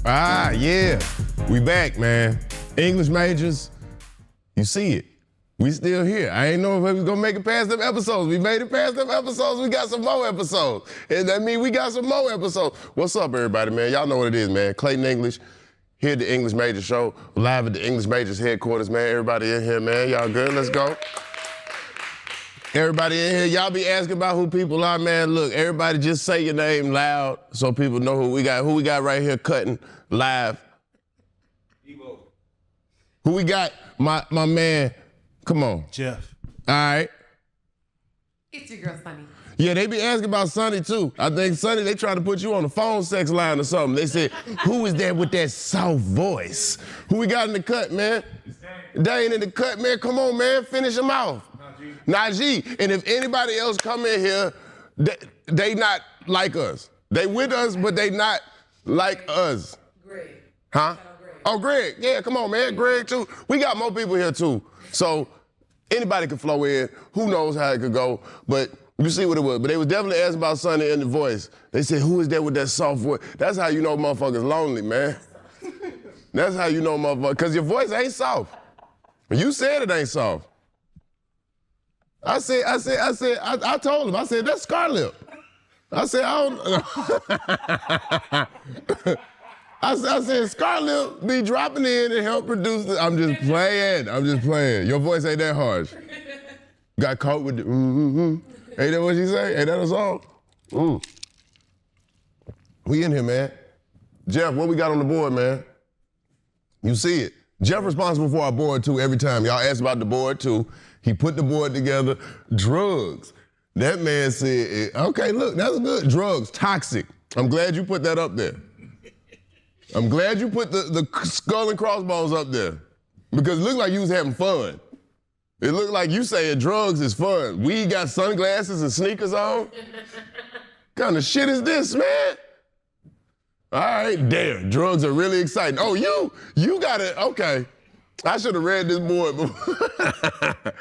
Ah, yeah. We back, man. English majors, you see it. We still here. I ain't know if we was gonna make it past them episodes. We made it past them episodes. We got some more episodes. And that means we got some more episodes. What's up, everybody, man? Y'all know what it is, man. Clayton English, here at the English Majors Show, live at the English Majors headquarters, man. Everybody in here, man. Y'all good? Let's go. Everybody in here, y'all be asking about who people are, man. Look, everybody just say your name loud so people know who we got. Who we got right here cutting live? Evo. Who we got? My man, come on. Jeff. All right. It's your girl, Sunny. Yeah, they be asking about Sunny, too. I think, Sunny, they trying to put you on the phone sex line or something. They said, who is that with that soft voice? Who we got in the cut, man? Dane in the cut, man. Come on, man. Finish him off. Najee. And if anybody else come in here, they not like us. They with us, but they not like us. Greg. Huh? Greg. Oh, Greg. Yeah, come on, man. Greg, too. We got more people here, too. So anybody can flow in. Who knows how it could go. But you see what it was. But they was definitely asking about Sonny and the voice. They said, who is that with that soft voice? That's how you know motherfuckers lonely, man. That's how you know motherfuckers. Because your voice ain't soft. You said it ain't soft. I told him, I said, that's Scarlett. I said, I said, Scarlett be dropping in and help produce the, I'm just playing. Your voice ain't that harsh. Got caught with the, Ain't that what she say? Ain't that a song? We in here, man. Jeff, what we got on the board, man? You see it. Jeff responsible for our board, too, every time. Y'all asked about the board, too. He put the board together. Drugs. That man said, okay, look, that's good. Drugs, toxic. I'm glad you put that up there. I'm glad you put the skull and crossbones up there. Because it looked like you was having fun. It looked like you saying drugs is fun. We got sunglasses and sneakers on. Kind of shit is this, man? All right, damn, drugs are really exciting. Oh, you got it, okay. I should have read this board before.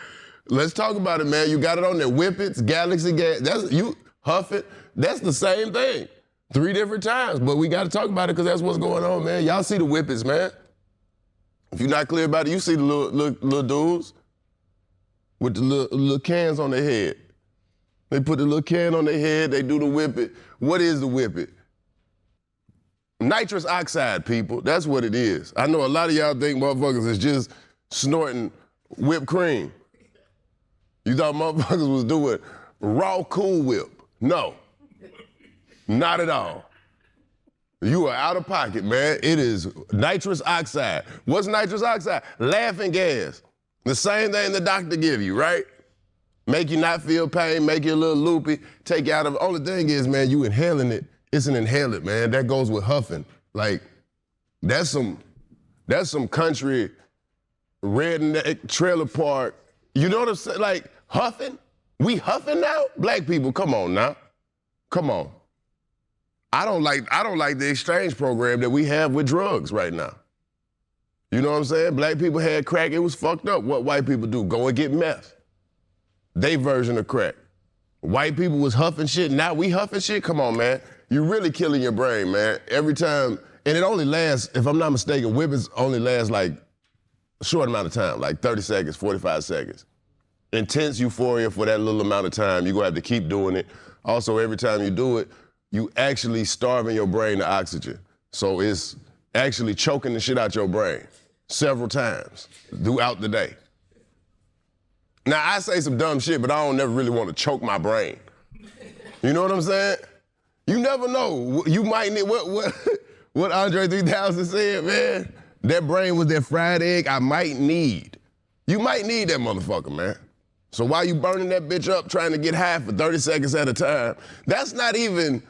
Let's talk about it, man. You got it on there. Whippets, Galaxy Gas. That's you huff it. That's the same thing. 3 different times, but we got to talk about it because that's what's going on, man. Y'all see the Whippets, man. If you're not clear about it, you see the little dudes with the little cans on their head. They put the little can on their head. They do the Whippet. What is the Whippet? Nitrous oxide, people. That's what it is. I know a lot of y'all think motherfuckers is just snorting whipped cream. You thought motherfuckers was doing raw Cool Whip. No, not at all. You are out of pocket, man. It is nitrous oxide. What's nitrous oxide? Laughing gas. The same thing the doctor give you, right? Make you not feel pain, make you a little loopy, take you out of it. Only thing is, man, you inhaling it. It's an inhalant, man. That goes with huffing. Like, that's some country redneck trailer park. You know what I'm saying? Like, huffing? We huffing now? Black people, come on now. Come on. I don't like the exchange program that we have with drugs right now. You know what I'm saying? Black people had crack, it was fucked up. What white people do? Go and get meth. They version of crack. White people was huffing shit, now we huffing shit? Come on, man. You're really killing your brain, man. Every time, and it only lasts, if I'm not mistaken, whippets only last like a short amount of time, like 30 seconds, 45 seconds. Intense euphoria for that little amount of time. You're gonna have to keep doing it. Also, every time you do it, you actually starving your brain to oxygen. So it's actually choking the shit out your brain several times throughout the day. Now, I say some dumb shit, but I don't never really want to choke my brain. You know what I'm saying? You never know. You might need, what Andre 3000 said, man? That brain was that fried egg I might need. You might need that motherfucker, man. So while you burning that bitch up trying to get high for 30 seconds at a time, that's not even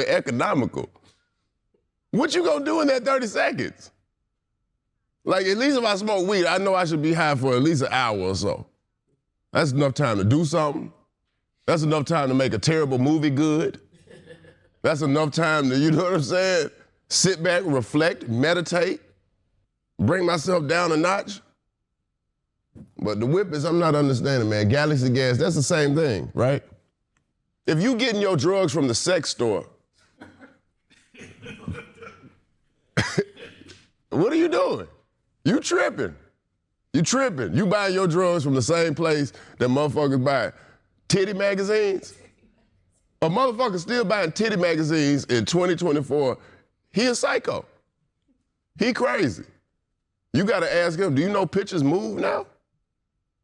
economical. What you gonna do in that 30 seconds? Like, at least if I smoke weed, I know I should be high for at least an hour or so. That's enough time to do something. That's enough time to make a terrible movie good. That's enough time to, you know what I'm saying? Sit back, reflect, meditate, bring myself down a notch. But the Whippets, I'm not understanding, man. Galaxy Gas, that's the same thing, right? If you getting your drugs from the sex store, What are you doing? You tripping. You tripping. You buying your drugs from the same place that motherfuckers buy titty magazines? A motherfucker still buying titty magazines in 2024, he a psycho. He crazy. You gotta ask him, do you know pictures move now?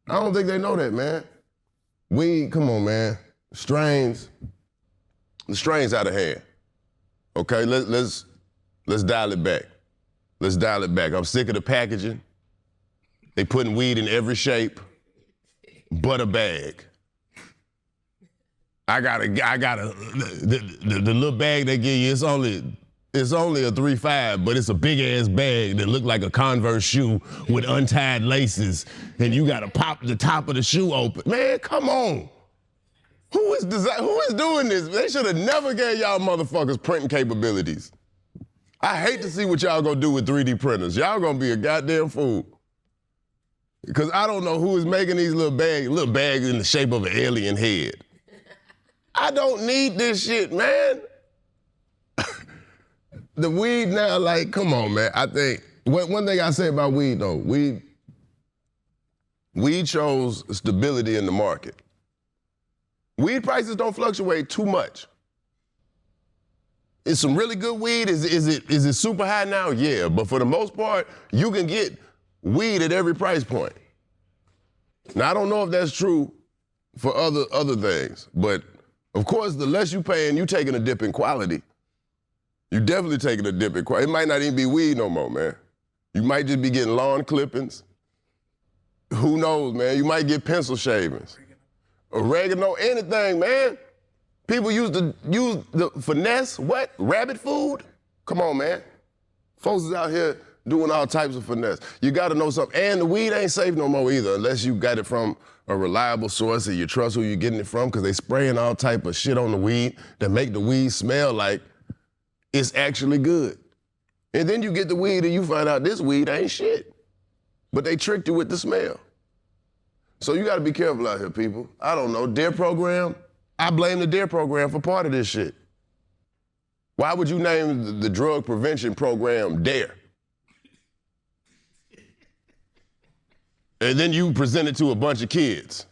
I don't think they know that, man. Weed, come on, man. The strain's out of hand. Okay, let's dial it back. Let's dial it back. I'm sick of the packaging. They putting weed in every shape, but a bag. I got the little bag they give you, it's only a 3.5, but it's a big ass bag that look like a Converse shoe with untied laces, and you gotta pop the top of the shoe open. Man, come on. Who is doing this? They should have never gave y'all motherfuckers printing capabilities. I hate to see what y'all gonna do with 3D printers. Y'all gonna be a goddamn fool. Because I don't know who is making these little bags in the shape of an alien head. I don't need this shit, man. The weed now, like, come on, man. I think, one thing I say about weed, though, weed shows stability in the market. Weed prices don't fluctuate too much. Is some really good weed? Is it super high now? Yeah, but for the most part, you can get weed at every price point. Now, I don't know if that's true for other things, but of course, the less you paying, you taking a dip in quality. You definitely taking a dip in quality. It might not even be weed no more, man. You might just be getting lawn clippings. Who knows, man? You might get pencil shavings. Oregano, anything, man. People used to use the finesse, what? Rabbit food? Come on, man. Folks is out here doing all types of finesse. You gotta know something. And the weed ain't safe no more either, unless you got it from a reliable source and you trust who you're getting it from, because they spraying all type of shit on the weed that make the weed smell like it's actually good. And then you get the weed and you find out this weed ain't shit. But they tricked you with the smell. So you gotta be careful out here, people. I don't know, DARE program? I blame the DARE program for part of this shit. Why would you name the drug prevention program DARE? And then you present it to a bunch of kids.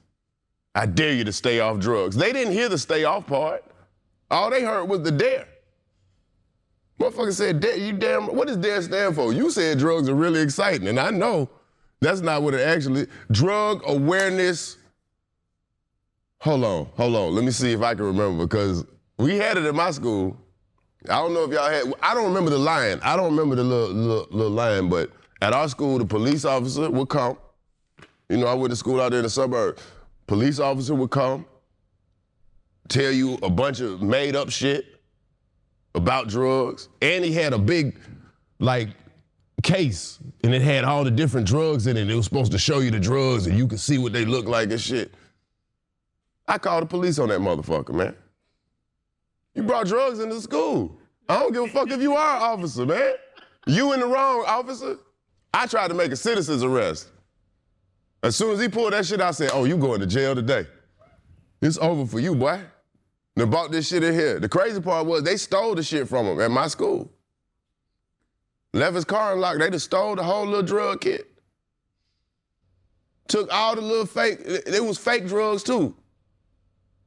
I dare you to stay off drugs. They didn't hear the stay off part. All they heard was the DARE. Motherfucker said, DARE, you damn, what does DARE stand for? You said drugs are really exciting, and I know that's not what it actually, drug awareness. Hold on, let me see if I can remember, because we had it in my school. I don't know if y'all had, I don't remember the line. I don't remember the little line, but at our school, the police officer would come. You know, I went to school out there in the suburbs. Police officer would come, tell you a bunch of made up shit about drugs, and he had a big, like, case, and it had all the different drugs in it. It was supposed to show you the drugs, and you could see what they look like and shit. I called the police on that motherfucker, man. You brought drugs into school. I don't give a fuck if you are an officer, man. You in the wrong, officer. I tried to make a citizen's arrest. As soon as he pulled that shit out, I said, oh, you going to jail today. It's over for you, boy. They bought this shit in here. The crazy part was they stole the shit from him at my school. Left his car unlocked. They just stole the whole little drug kit. Took all the little fake, it was fake drugs too.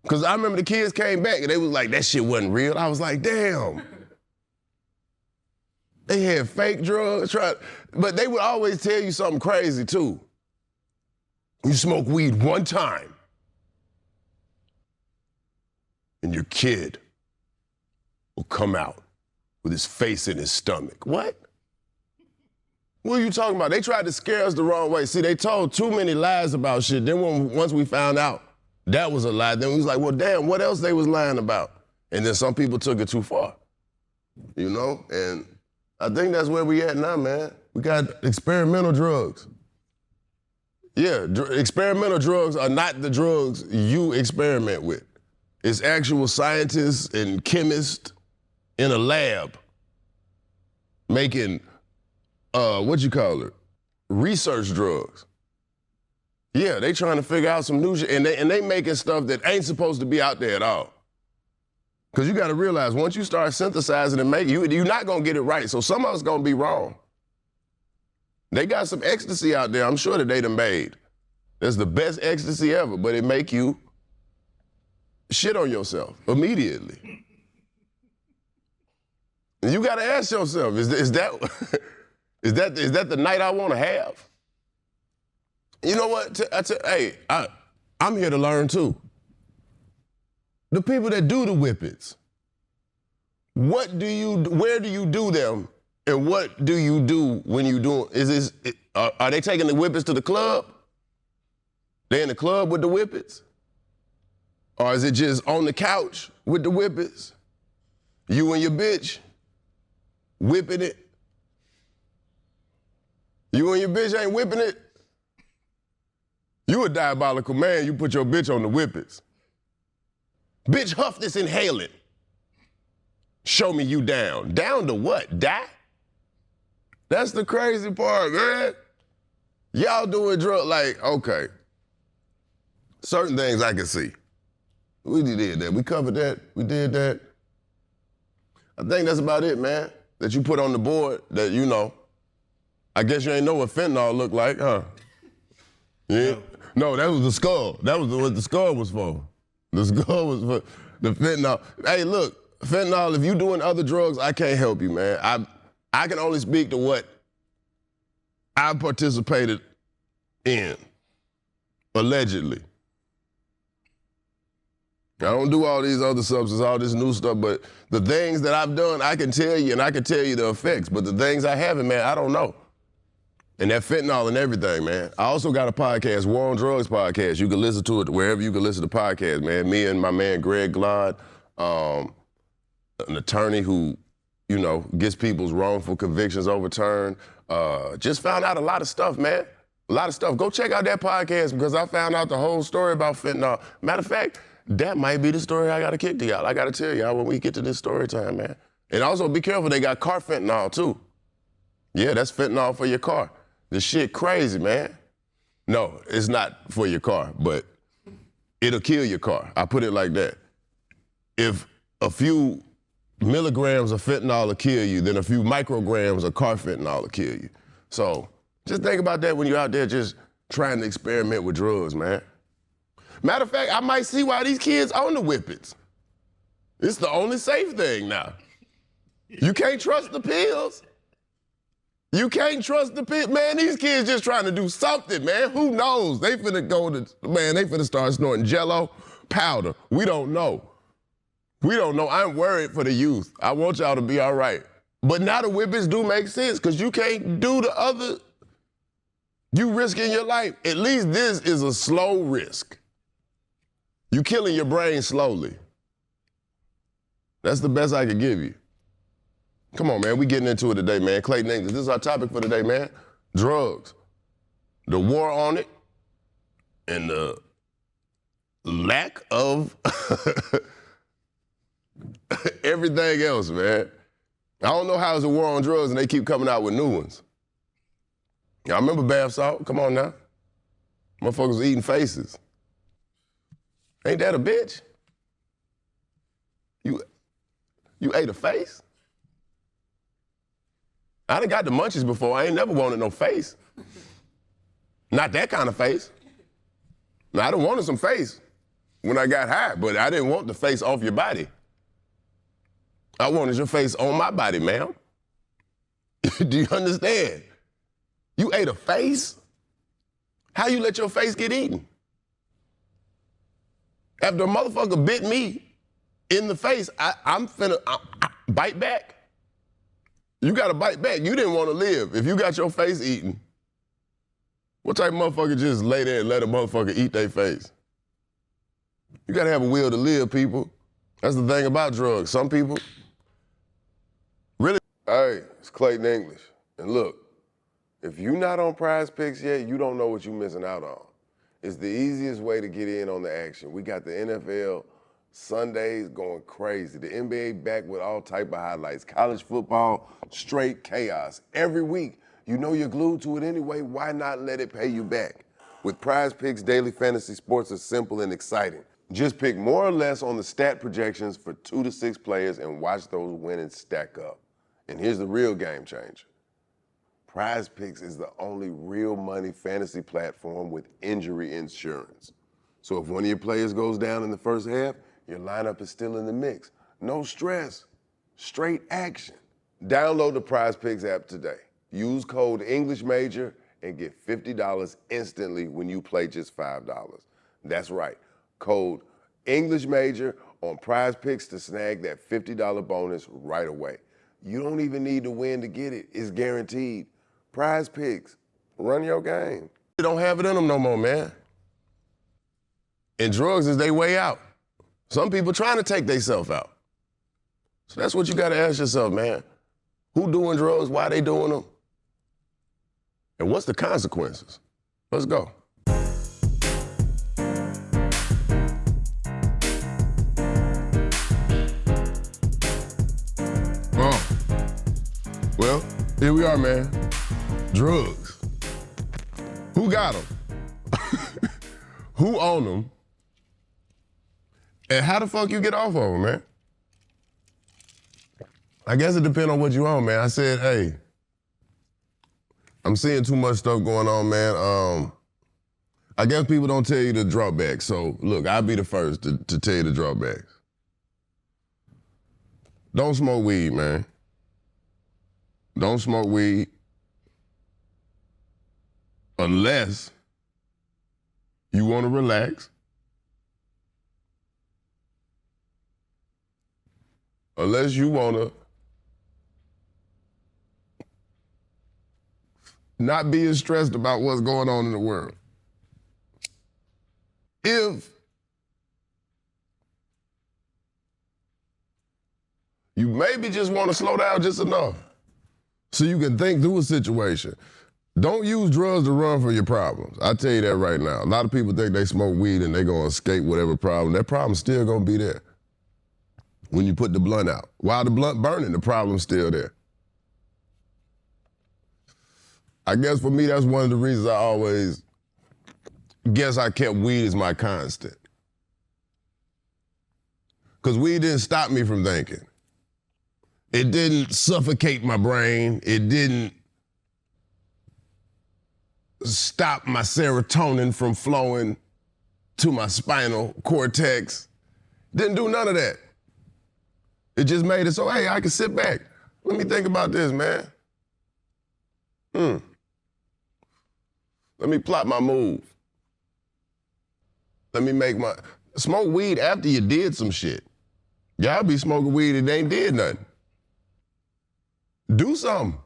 Because I remember the kids came back and they was like, that shit wasn't real. I was like, damn. They had fake drugs, but they would always tell you something crazy too. You smoke weed one time, and your kid will come out with his face in his stomach. What? What are you talking about? They tried to scare us the wrong way. See, they told too many lies about shit. Then once we found out that was a lie, then we was like, well, damn, what else they was lying about? And then some people took it too far, you know? And I think that's where we at now, man. We got experimental drugs. Yeah, experimental drugs are not the drugs you experiment with. It's actual scientists and chemists in a lab making, research drugs. Yeah, they trying to figure out some new shit, and they making stuff that ain't supposed to be out there at all. Because you got to realize, once you start synthesizing and making, you're not going to get it right, so some of it's going to be wrong. They got some ecstasy out there, I'm sure that they done made. That's the best ecstasy ever, but it make you shit on yourself immediately. And you gotta ask yourself, is that is that the night I wanna have? You know what? I'm here to learn too. The people that do the whippets, where do you do them, and what do you do when you do them? Are they taking the whippets to the club? They in the club with the whippets? Or is it just on the couch with the whippets? You and your bitch whipping it? You and your bitch ain't whipping it? You a diabolical man, you put your bitch on the whippets. Bitch, huff this, inhale it. Show me you down. Down to what? Die? That's the crazy part, man. Y'all doing drugs, like, okay. Certain things I can see. We did that. We covered that. We did that. I think that's about it, man. That you put on the board that, you know, I guess you ain't know what fentanyl looked like, huh? Yeah. No, that was the skull. That was what the skull was for. The skull was for the fentanyl. Hey, look, fentanyl, if you doing other drugs, I can't help you, man. I can only speak to what I participated in, allegedly. I don't do all these other substances, all this new stuff, but the things that I've done, I can tell you, and I can tell you the effects, but the things I haven't, man, I don't know. And that fentanyl and everything, man. I also got a podcast, War on Drugs podcast. You can listen to it wherever you can listen to podcasts, man. Me and my man Greg Glod, an attorney who, you know, gets people's wrongful convictions overturned. Just found out a lot of stuff, man. A lot of stuff. Go check out that podcast because I found out the whole story about fentanyl. Matter of fact, that might be the story I got to kick to y'all. I got to tell y'all when we get to this story time, man. And also be careful, they got car fentanyl too. Yeah, that's fentanyl for your car. This shit crazy, man. No, it's not for your car, but it'll kill your car. I put it like that. If a few milligrams of fentanyl will kill you, then a few micrograms of car fentanyl will kill you. So just think about that when you're out there just trying to experiment with drugs, man. Matter of fact, I might see why these kids own the whippets. It's the only safe thing now. You can't trust the pills. You can't trust the pills. Man, these kids just trying to do something, man. Who knows? They finna start snorting Jello, powder. We don't know. We don't know. I'm worried for the youth. I want y'all to be all right. But now the whippets do make sense because you can't do the other. You risking your life. At least this is a slow risk. You killing your brain slowly. That's the best I could give you. Come on, man. We getting into it today, man. Clayton English. This is our topic for today, man. Drugs. The war on it and the lack of everything else, man. I don't know how it's a war on drugs and they keep coming out with new ones. Y'all remember bath salt? Come on now. Motherfuckers was eating faces. Ain't that a bitch? You ate a face? I done got the munchies before. I ain't never wanted no face. Not that kind of face. Now, I done wanted some face when I got high, but I didn't want the face off your body. I wanted your face on my body, ma'am. Do you understand? You ate a face? How you let your face get eaten? After a motherfucker bit me in the face, I'm finna bite back. You gotta bite back. You didn't wanna live. If you got your face eaten, what type of motherfucker just lay there and let a motherfucker eat their face? You gotta have a will to live, people. That's the thing about drugs. Some people really. Hey, it's Clayton English. And look, if you're not on PrizePicks yet, you don't know what you're missing out on. It's the easiest way to get in on the action. We got the NFL Sundays going crazy. The NBA back with all type of highlights. College football, straight chaos. Every week, you know you're glued to it anyway. Why not let it pay you back? With PrizePicks, daily fantasy sports are simple and exciting. Just pick more or less on the stat projections for 2 to 6 players and watch those winnings stack up. And here's the real game changer. PrizePicks is the only real money fantasy platform with injury insurance. So if one of your players goes down in the first half, your lineup is still in the mix. No stress, straight action. Download the PrizePicks app today. Use code EnglishMajor and get $50 instantly when you play just $5. That's right, code EnglishMajor on PrizePicks to snag that $50 bonus right away. You don't even need to win to get it. It's guaranteed. PrizePicks, run your game. They don't have it in them no more, man. And drugs is their way out. Some people trying to take themselves out. So that's what you gotta ask yourself, man. Who doing drugs? Why they doing them? And what's the consequences? Let's go. Well, here we are, man. Drugs. Who got them? Who own them? And how the fuck you get off of them, man? I guess it depends on what you own, man. I said, hey, I'm seeing too much stuff going on, man. I guess people don't tell you the drawbacks. So look, I'll be the first to tell you the drawbacks. Don't smoke weed, man. Don't smoke weed unless you want to relax, unless you want to not be as stressed about what's going on in the world. If you maybe just want to slow down just enough so you can think through a situation. Don't use drugs to run from your problems. I tell you that right now. A lot of people think they smoke weed and they gonna escape whatever problem. That problem's still gonna be there when you put the blunt out. While the blunt burning, the problem's still there. I guess for me, that's one of the reasons I always guess I kept weed as my constant. Because weed didn't stop me from thinking. It didn't suffocate my brain. It didn't stop my serotonin from flowing to my spinal cortex. Didn't do none of that. It just made it so, hey, I can sit back. Let me think about this, man. Let me plot my move. Let me make my, smoke weed after you did some shit. Y'all be smoking weed and they ain't did nothing. Do something.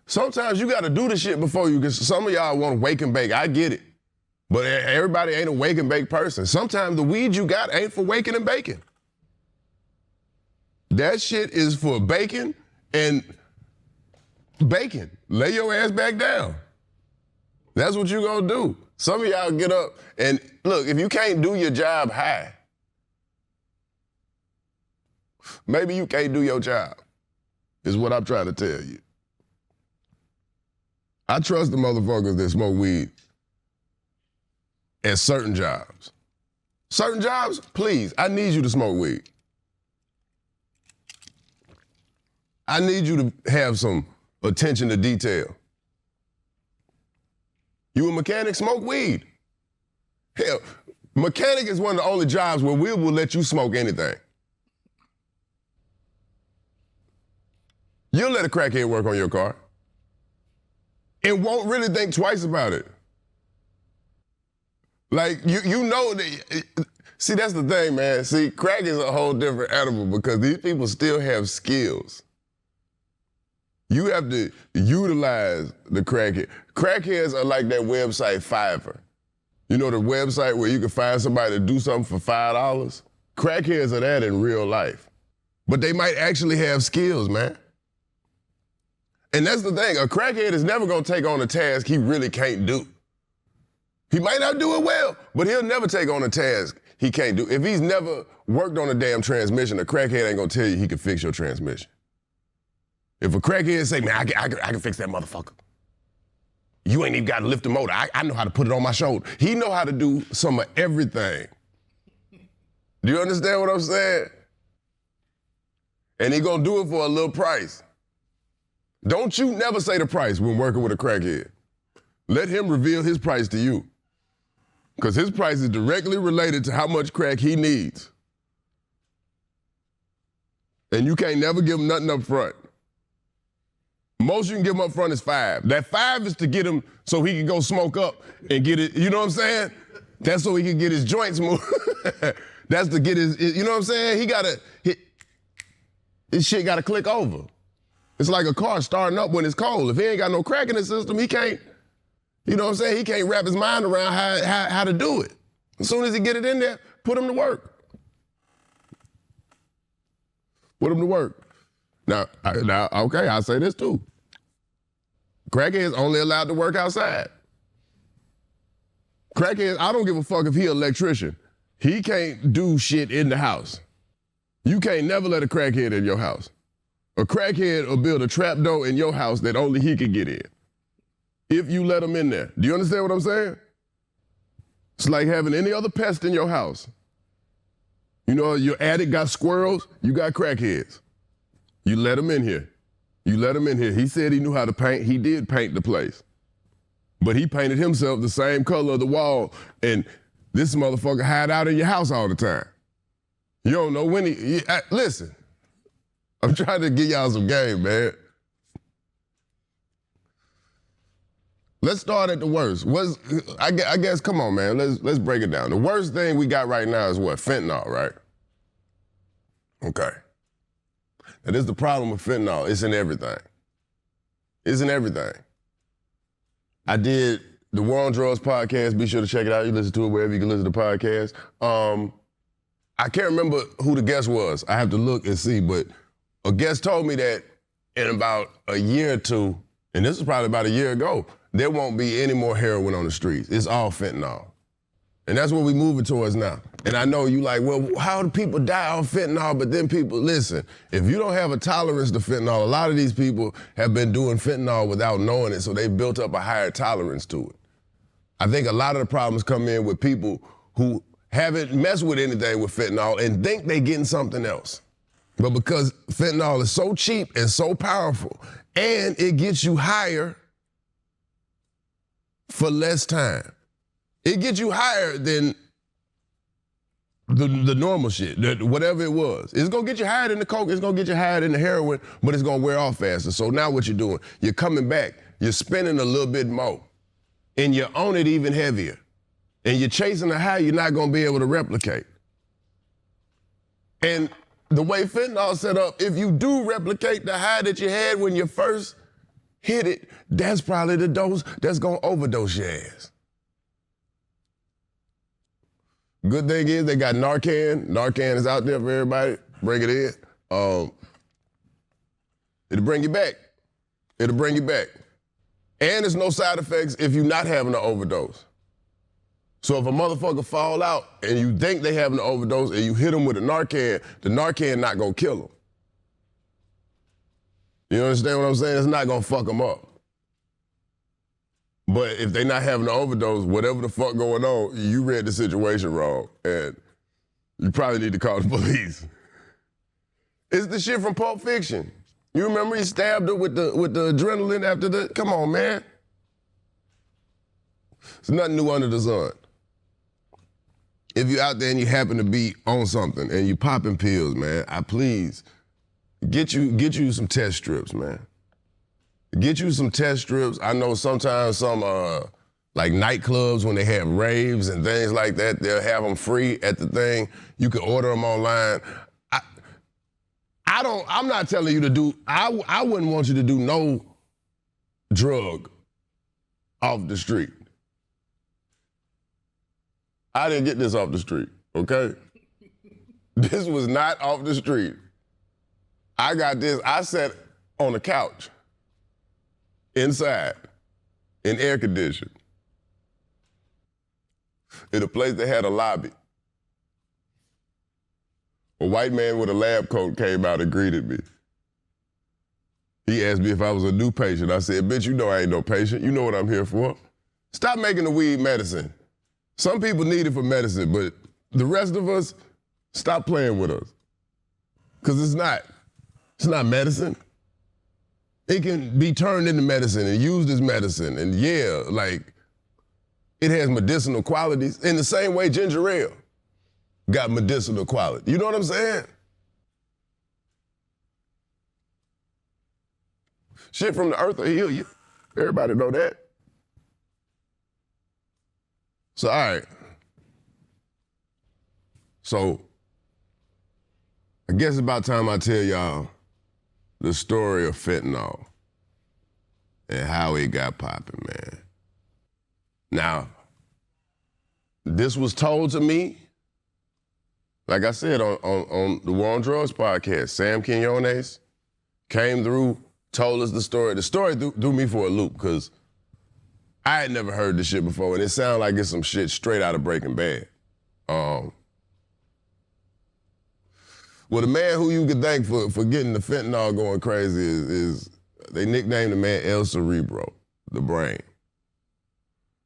Sometimes you gotta do the shit before you get, some of y'all want to wake and bake, I get it. But everybody ain't a wake and bake person. Sometimes the weed you got ain't for waking and baking. That shit is for baking and baking. Lay your ass back down. That's what you gonna do. Some of y'all get up and look, if you can't do your job high, maybe you can't do your job, is what I'm trying to tell you. I trust the motherfuckers that smoke weed at certain jobs. Certain jobs, please, I need you to smoke weed. I need you to have some attention to detail. You a mechanic, smoke weed. Hell, mechanic is one of the only jobs where we will let you smoke anything. You'll let a crackhead work on your car and won't really think twice about it. Like, you know that, see, that's the thing, man. See, crack is a whole different animal because these people still have skills. You have to utilize the crackhead. Crackheads are like that website Fiverr. You know the website where you can find somebody to do something for $5? Crackheads are that in real life. But they might actually have skills, man. And that's the thing, a crackhead is never gonna take on a task he really can't do. He might not do it well, but he'll never take on a task he can't do. If he's never worked on a damn transmission, a crackhead ain't gonna tell you he can fix your transmission. If a crackhead say, man, I can fix that motherfucker. You ain't even gotta lift the motor. I know how to put it on my shoulder. He know how to do some of everything. Do you understand what I'm saying? And he gonna do it for a little price. Don't you never say the price when working with a crackhead. Let him reveal his price to you. Because his price is directly related to how much crack he needs. And you can't never give him nothing up front. Most you can give him up front is $5. That $5 is to get him so he can go smoke up and get it, you know what I'm saying? That's so he can get his joints moved. That's to get you know what I'm saying? His shit gotta click over. It's like a car starting up when it's cold. If he ain't got no crack in his system, he can't, you know what I'm saying? He can't wrap his mind around how to do it. As soon as he get it in there, put him to work. Put him to work. Now, okay, I'll say this too. Crackheads only allowed to work outside. Crackheads, I don't give a fuck if he an electrician. He can't do shit in the house. You can't never let a crackhead in your house. A crackhead will build a trap door in your house that only he can get in. If you let him in there. Do you understand what I'm saying? It's like having any other pest in your house. You know, your attic got squirrels, you got crackheads. You let him in here. You let him in here. He said he knew how to paint. He did paint the place. But he painted himself the same color of the wall, and this motherfucker hide out in your house all the time. You don't know when listen, I'm trying to give y'all some game, man. Let's start at the worst. I guess, come on, man, let's break it down. The worst thing we got right now is what? Fentanyl, right? Okay. Now, this is the problem with fentanyl. It's in everything. It's in everything. I did the War on Drugs podcast. Be sure to check it out. You listen to it wherever you can listen to podcasts. I can't remember who the guest was. I have to look and see, but a guest told me that in about a year or two, and this is probably about a year ago, there won't be any more heroin on the streets. It's all fentanyl. And that's what we're moving towards now. And I know you like, well, how do people die off fentanyl? But then people, listen, if you don't have a tolerance to fentanyl, a lot of these people have been doing fentanyl without knowing it, so they built up a higher tolerance to it. I think a lot of the problems come in with people who haven't messed with anything with fentanyl and think they getting something else. But because fentanyl is so cheap and so powerful, and it gets you higher for less time. It gets you higher than the normal shit, whatever it was. It's gonna get you higher than the coke, it's gonna get you higher than the heroin, but it's gonna wear off faster. So now what you're doing, you're coming back, you're spending a little bit more, and you're on it even heavier. And you're chasing a high you're not gonna be able to replicate. And the way fentanyl set up, if you do replicate the high that you had when you first hit it, that's probably the dose that's gonna overdose your ass. Good thing is they got Narcan. Narcan is out there for everybody. Bring it in. It'll bring you back. It'll bring you back. And there's no side effects if you're not having an overdose. So if a motherfucker fall out and you think they having an overdose and you hit them with a Narcan, the Narcan not gonna kill them. You understand what I'm saying? It's not gonna fuck them up. But if they not having an overdose, whatever the fuck going on, you read the situation wrong, and you probably need to call the police. It's the shit from Pulp Fiction. You remember he stabbed her with the adrenaline after the, come on, man. There's nothing new under the sun. If you're out there and you happen to be on something and you popping pills, man, please get you some test strips, man. Get you some test strips. I know sometimes some like nightclubs when they have raves and things like that, they'll have them free at the thing. You can order them online. I'm not telling you to do, I wouldn't want you to do no drug off the street. I didn't get this off the street, okay? This was not off the street. I got this, I sat on a couch inside in air conditioning in a place that had a lobby. A white man with a lab coat came out and greeted me. He asked me if I was a new patient. I said, bitch, you know I ain't no patient. You know what I'm here for. Stop making the weed medicine. Some people need it for medicine, but the rest of us, stop playing with us. Because it's not medicine. It can be turned into medicine and used as medicine. And yeah, like, it has medicinal qualities. In the same way ginger ale got medicinal quality. You know what I'm saying? Shit from the earth will heal you. Everybody know that. So, all right. So, I guess it's about time I tell y'all the story of fentanyl and how it got popping, man. Now, this was told to me, like I said, on the War on Drugs podcast. Sam Quinones came through, told us the story. The story threw me for a loop because I had never heard this shit before, and it sounded like it's some shit straight out of Breaking Bad. Well, the man who you could thank for getting the fentanyl going crazy is they nicknamed the man El Cerebro, the brain.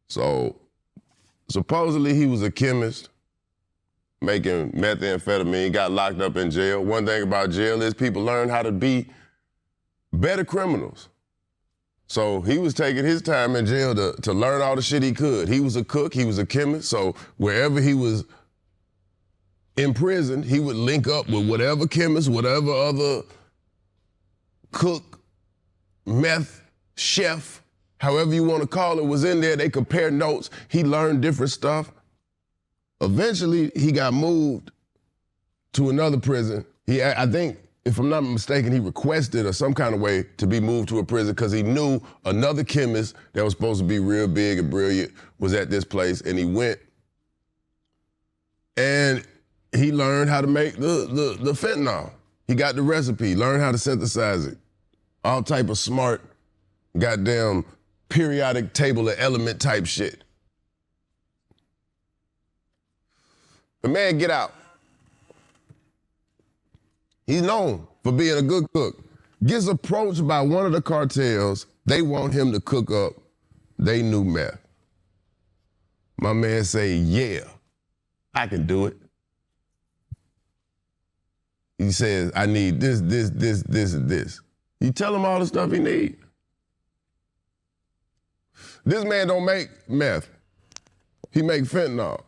So, supposedly he was a chemist making methamphetamine, got locked up in jail. One thing about jail is people learn how to be better criminals. So he was taking his time in jail to learn all the shit he could. He was a cook, he was a chemist, so wherever he was in prison, he would link up with whatever chemist, whatever other cook, meth, chef, however you want to call it, was in there. They compared notes. He learned different stuff. Eventually, he got moved to another prison. I think, if I'm not mistaken, he requested or some kind of way to be moved to a prison because he knew another chemist that was supposed to be real big and brilliant was at this place, and he went. And he learned how to make the fentanyl. He got the recipe, learned how to synthesize it. All type of smart, goddamn periodic table of element type shit. The man get out. He's known for being a good cook. Gets approached by one of the cartels. They want him to cook up they new meth. My man say, yeah, I can do it. He says, I need this, and this. You tell him all the stuff he need. This man don't make meth. He make fentanyl.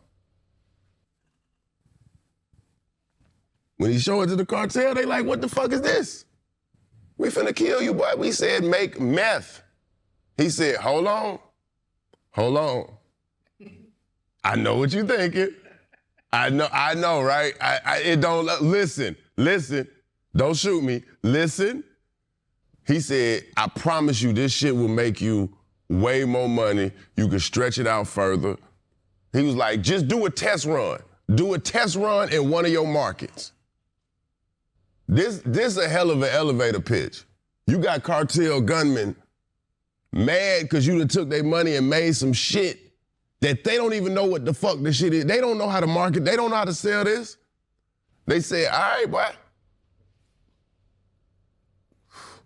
When he show it to the cartel, they like, what the fuck is this? We finna kill you, boy. We said make meth. He said, hold on. I know what you thinking. I know, right? It don't, listen, don't shoot me, listen. He said, I promise you this shit will make you way more money. You can stretch it out further. He was like, just do a test run. Do a test run in one of your markets. This a hell of an elevator pitch. You got cartel gunmen mad because you done took their money and made some shit that they don't even know what the fuck this shit is. They don't know how to market. They don't know how to sell this. They say, all right, boy.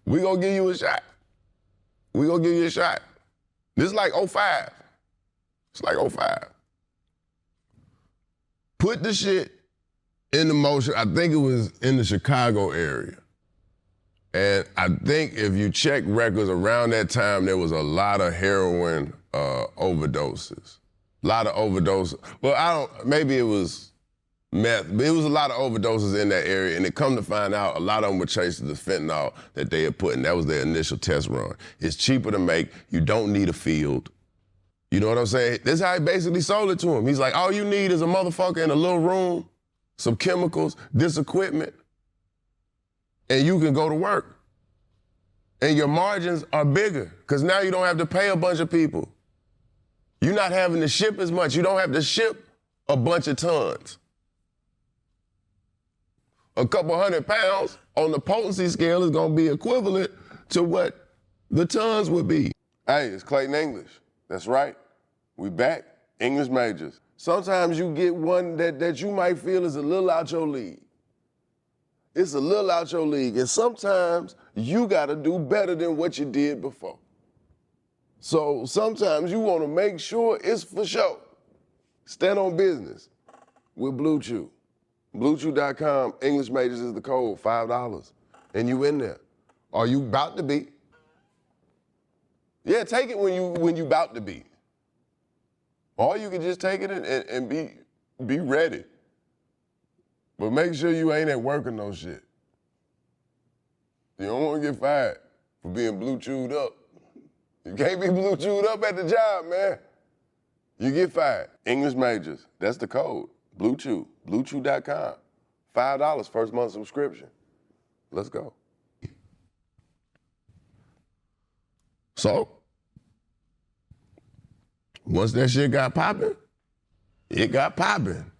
We gonna give you a shot. This is like 05. It's like 05. Put the shit into motion. I think it was in the Chicago area. And I think if you check records around that time, there was a lot of heroin overdoses. A lot of overdoses. Well, maybe it was meth, but it was a lot of overdoses in that area. And it come to find out, a lot of them were chasing the fentanyl that they had put in. That was their initial test run. It's cheaper to make. You don't need a field. You know what I'm saying? This is how he basically sold it to him. He's like, all you need is a motherfucker in a little room, some chemicals, this equipment, and you can go to work. And your margins are bigger, because now you don't have to pay a bunch of people. You're not having to ship as much. You don't have to ship a bunch of tons. A couple 100 pounds on the potency scale is gonna be equivalent to what the tons would be. Hey, it's Clayton English. That's right. We back, English majors. Sometimes you get one that you might feel is a little out your league. It's a little out your league, and sometimes you gotta do better than what you did before. So sometimes you wanna make sure it's for sure. Stand on business with BlueChew. BlueChew.com, English majors is the code, $5. And you in there. Are you about to be? Yeah, take it when you about to be. Or you can just take it and be ready. But make sure you ain't at work or no shit. You don't want to get fired for being blue-chewed up. You can't be blue-chewed up at the job, man. You get fired. English majors, that's the code. BlueChew, BlueChew.com. $5 first month subscription. Let's go. So, once that shit got popping, it got popping.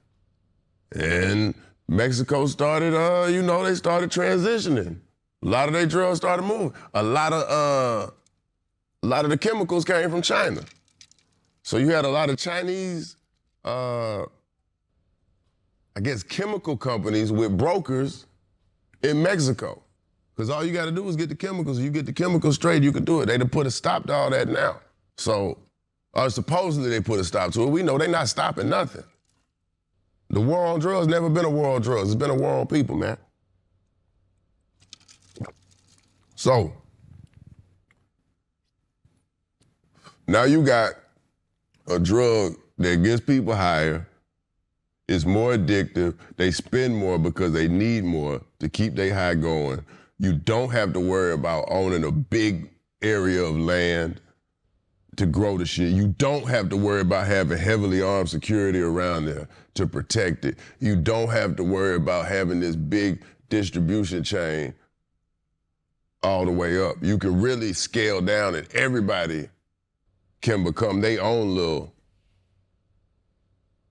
And Mexico started, they started transitioning. A lot of their drugs started moving. A lot of the chemicals came from China. So you had a lot of Chinese, chemical companies with brokers in Mexico. Because all you got to do is get the chemicals. You get the chemicals straight, you can do it. They done put a stop to all that now. So, supposedly they put a stop to it. We know they not stopping nothing. The war on drugs never been a war on drugs. It's been a war on people, man. So, now you got a drug that gets people higher, it's more addictive, they spend more because they need more to keep their high going. You don't have to worry about owning a big area of land to grow the shit. You don't have to worry about having heavily armed security around there to protect it. You don't have to worry about having this big distribution chain all the way up. You can really scale down and everybody can become their own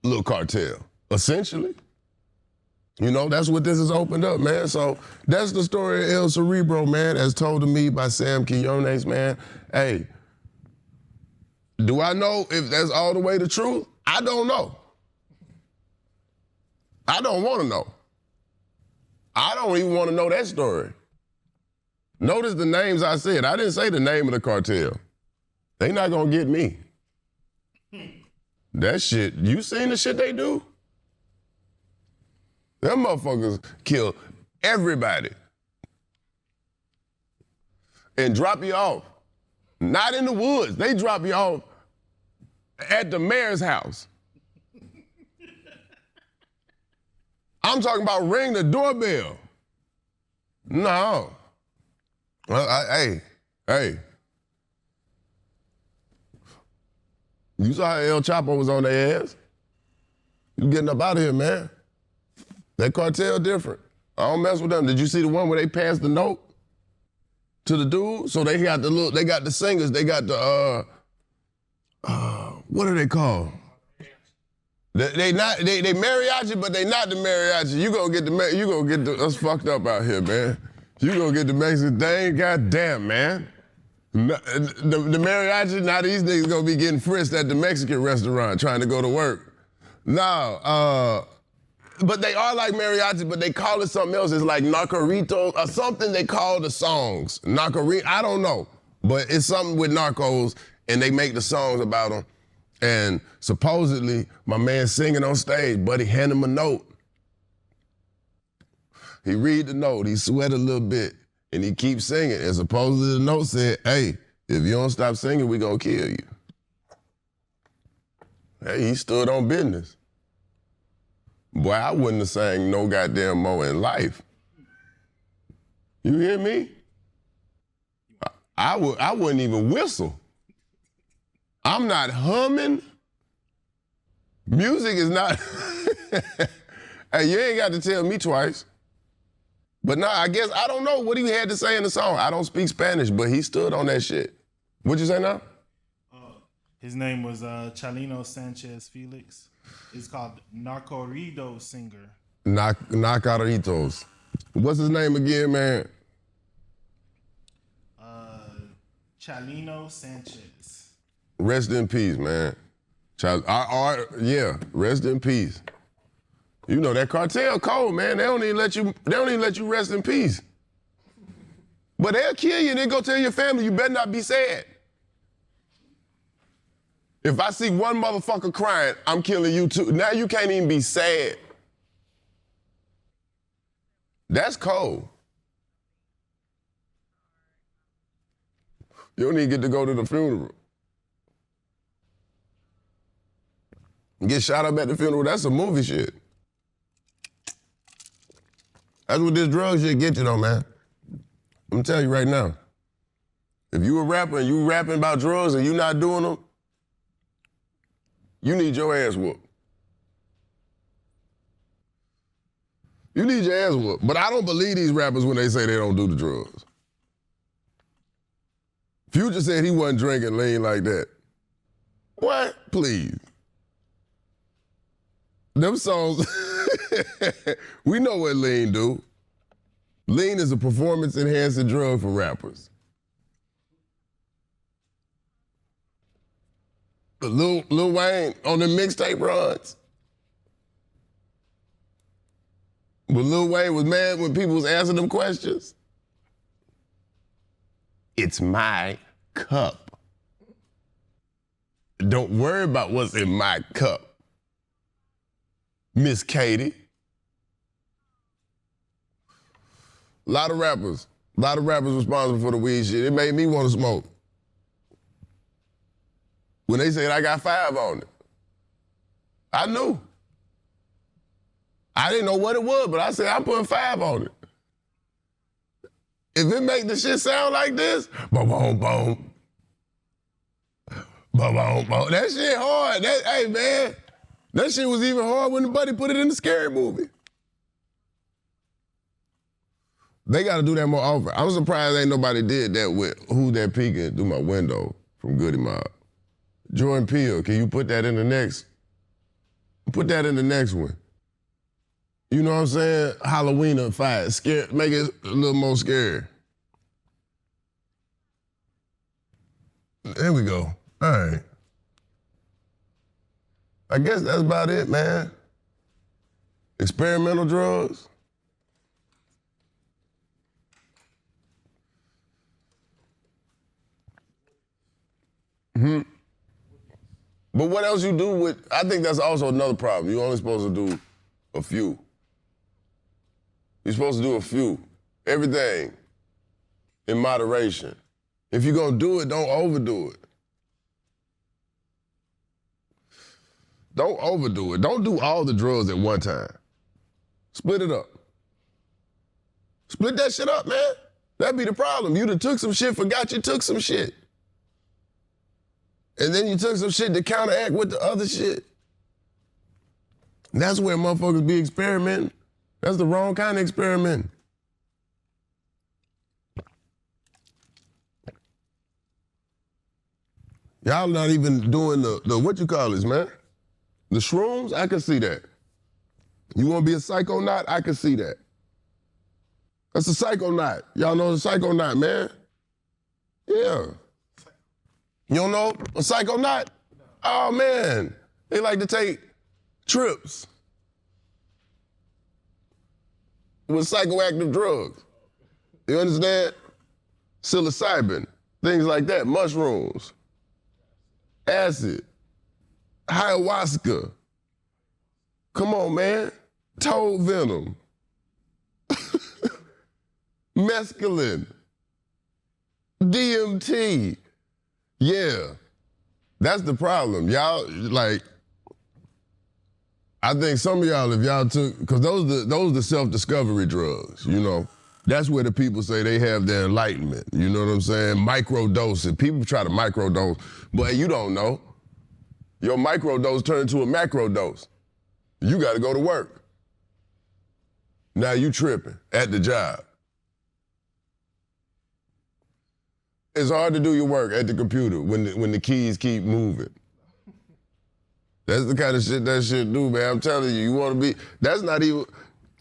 little cartel, essentially. You know, that's what this has opened up, man. So that's the story of El Cerebro, man, as told to me by Sam Quillones, man. Hey, do I know if that's all the way the truth? I don't know. I don't want to know. I don't even want to know that story. Notice the names I said. I didn't say the name of the cartel. They not gonna get me. That shit, you seen the shit they do? Them motherfuckers kill everybody and drop you off. Not in the woods. They drop you off at the mayor's house. I'm talking about ring the doorbell. No. Hey. You saw how El Chapo was on their ass? You getting up out of here, man. That cartel different. I don't mess with them. Did you see the one where they passed the note to the dude? So they got the singers, they got the what are they called? They mariachi, but they not the mariachi. You gonna get us fucked up out here, man. You gonna get the Mexican thing, goddamn, man. The mariachi, now these niggas gonna be getting frisked at the Mexican restaurant trying to go to work. No, but they are like mariachi, but they call it something else. It's like narco-ritos or something they call the songs. I don't know, but it's something with narcos and they make the songs about them. And supposedly, my man singing on stage, buddy hand him a note. He read the note, he sweat a little bit, and he keeps singing. And supposedly the note said, hey, if you don't stop singing, we gonna kill you. Hey, he stood on business. Boy, I wouldn't have sang no goddamn more in life. You hear me? I wouldn't even whistle. I'm not humming. Music is not. Hey, you ain't got to tell me twice. But nah, I guess, I don't know what he had to say in the song. I don't speak Spanish, but he stood on that shit. What'd you say now? His name was Chalino Sanchez Felix. It's called Narco-Rido Singer. Narco-Ritos. What's his name again, man? Chalino Sanchez. Rest in peace, man. Rest in peace. You know that cartel cold, man. They don't even let you rest in peace. But they'll kill you and then go tell your family, you better not be sad. If I see one motherfucker crying, I'm killing you too. Now you can't even be sad. That's cold. You don't even get to go to the funeral. Get shot up at the funeral, that's some movie shit. That's what this drug shit get you though, man. I'm gonna tell you right now. If you a rapper and you rapping about drugs and you not doing them, you need your ass whooped. You need your ass whooped. But I don't believe these rappers when they say they don't do the drugs. Future said he wasn't drinking lean like that. What? Please. Them songs, we know what lean do. Lean is a performance-enhancing drug for rappers. But Lil Wayne on the mixtape runs. But Lil Wayne was mad when people was asking them questions. It's my cup. Don't worry about what's in my cup, Miss Katie. A lot of rappers responsible for the weed shit. It made me want to smoke. When they said I got 5 on it, I knew. I didn't know what it was, but I said I'm putting 5 on it. If it make the shit sound like this, boom, boom, boom. Boom, boom, boom. That shit hard. Hey, man, that shit was even hard when the buddy put it in the Scary Movie. They got to do that more often. I'm surprised ain't nobody did that with Who That Peeking Through My Window from Goody Mob. Jordan Peele, can you put that in the next? Put that in the next one. You know what I'm saying? Halloween or fight. Make it a little more scary. There we go. All right. I guess that's about it, man. Experimental drugs. But what else you do with, I think that's also another problem. You're only supposed to do a few. You're supposed to do a few. Everything in moderation. If you're gonna do it, don't overdo it. Don't overdo it. Don't do all the drugs at one time. Split it up. Split that shit up, man. That'd be the problem. You done took some shit, forgot you took some shit. And then you took some shit to counteract with the other shit. And that's where motherfuckers be experimenting. That's the wrong kind of experimenting. Y'all not even doing the what you call this, man? The shrooms? I can see that. You want to be a psychonaut? I can see that. That's a psychonaut. Y'all know the psychonaut, man? Yeah. You don't know a psychonaut? Oh, man. They like to take trips with psychoactive drugs. You understand? Psilocybin, things like that, mushrooms, acid, ayahuasca. Come on, man. Toad venom, mescaline, DMT. Yeah, that's the problem. Y'all, like, I think some of y'all, if y'all took, because those the self-discovery drugs, you know. That's where the people say they have their enlightenment. You know what I'm saying? Microdosing. People try to microdose, but you don't know. Your microdose turned into a macrodose. You got to go to work. Now you tripping at the job. It's hard to do your work at the computer when the keys keep moving. That's the kind of shit that shit do, man. I'm telling you, you want to be, that's not even,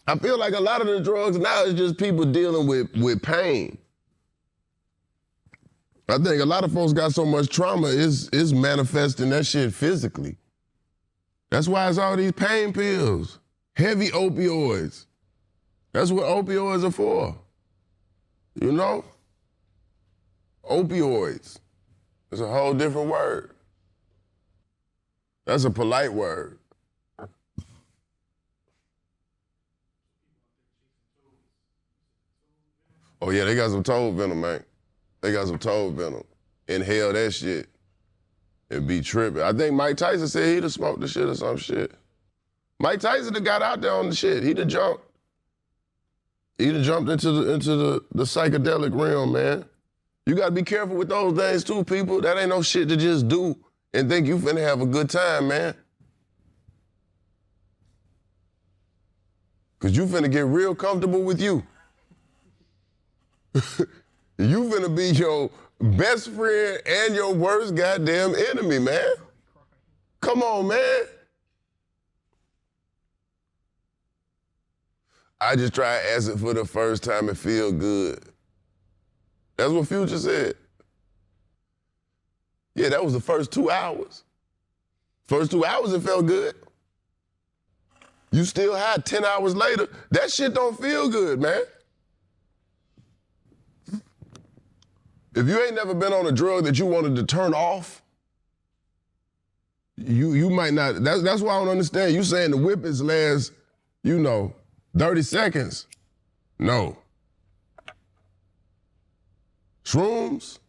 I feel like a lot of the drugs now is just people dealing with pain. I think a lot of folks got so much trauma, is manifesting that shit physically. That's why it's all these pain pills, heavy opioids. That's what opioids are for, you know? Opioids. It's a whole different word. That's a polite word. Oh yeah, they got some toad venom, man. They got some toad venom. inhale that shit and be tripping. I think Mike Tyson said he'd have smoked the shit or some shit. Mike Tyson done got out there on the shit. He'd have jumped. He'd have jumped into the psychedelic realm, man. You gotta be careful with those things too, people. That ain't no shit to just do and think you finna have a good time, man. Cause you finna get real comfortable with you. You finna be your best friend and your worst goddamn enemy, man. Come on, man. I just tried acid for the first time. It feel good. That's what Future said. Yeah, that was the first 2 hours. First 2 hours, it felt good. You still high 10 hours later. That shit don't feel good, man. If you ain't never been on a drug that you wanted to turn off, you might not. That's why I don't understand. You saying the whippings last, 30 seconds. No. Shrooms,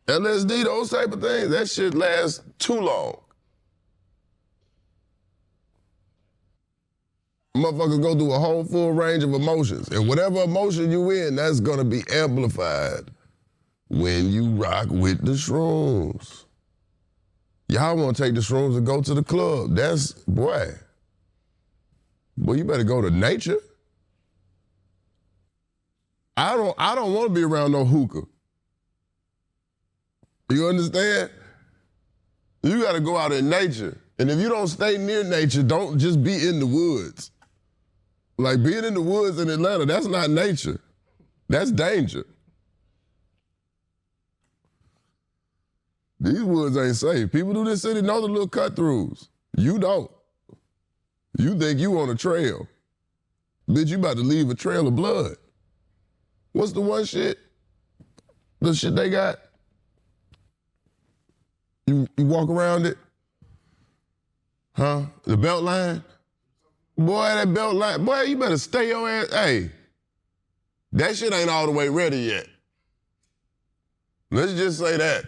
LSD, those type of things, that shit lasts too long. Motherfuckers go through a whole full range of emotions. And whatever emotion you in, that's gonna be amplified when you rock with the shrooms. Y'all wanna take the shrooms and go to the club. Boy, you better go to nature. I don't want to be around no hookah. You understand? You got to go out in nature. And if you don't stay near nature, don't just be in the woods. Like being in the woods in Atlanta, that's not nature. That's danger. These woods ain't safe. People do this city know the little cut-throughs. You don't. You think you on a trail. Bitch, you about to leave a trail of blood. What's the one shit? The shit they got? You walk around it? Huh? The belt line? Boy, that belt line, boy, you better stay your ass. Hey, that shit ain't all the way ready yet. Let's just say that.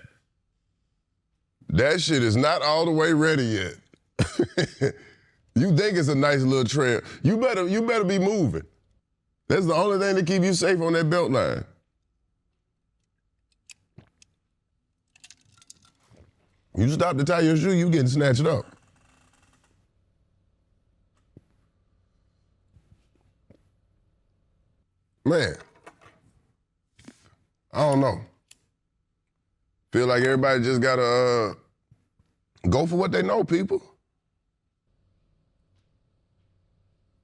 That shit is not all the way ready yet. You think it's a nice little trail. You better be moving. That's the only thing to keep you safe on that belt line. You stop to tie your shoe, you getting snatched up. Man, I don't know. Feel like everybody just gotta go for what they know, people.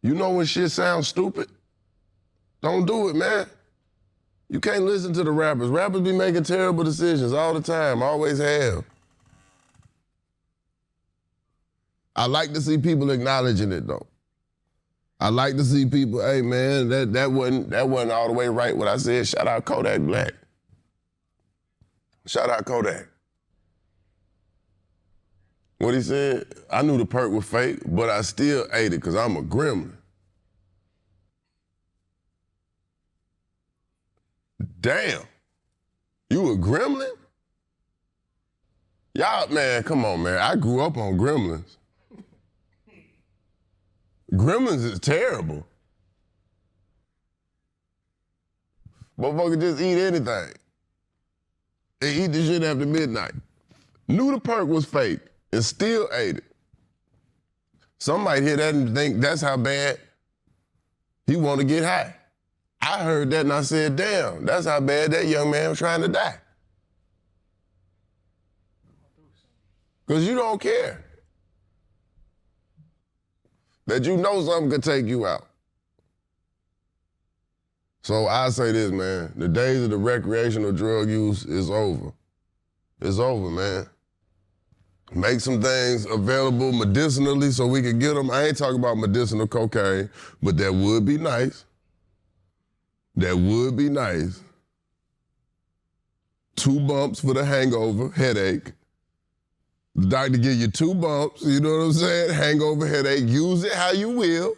You know when shit sounds stupid? Don't do it, man. You can't listen to the rappers. Rappers be making terrible decisions all the time, always have. I like to see people acknowledging it, though. I like to see people, hey, man, that wasn't all the way right what I said. Shout out Kodak Black. Shout out Kodak. What he said, I knew the perk was fake, but I still ate it because I'm a gremlin. Damn. You a gremlin? Y'all, man, come on, man. I grew up on Gremlins. Gremlins is terrible. Motherfucker just eat anything. They eat the shit after midnight. Knew the perk was fake and still ate it. Some might hear that and think that's how bad he want to get high. I heard that and I said, damn, that's how bad that young man was trying to die. Because you don't care. That you know something could take you out. So I say this, man, the days of the recreational drug use is over. It's over, man. Make some things available medicinally so we can get them. I ain't talking about medicinal cocaine, but that would be nice. That would be nice. 2 bumps for the hangover, headache. The doctor give you 2 bumps, you know what I'm saying? Hangover, headache, use it how you will.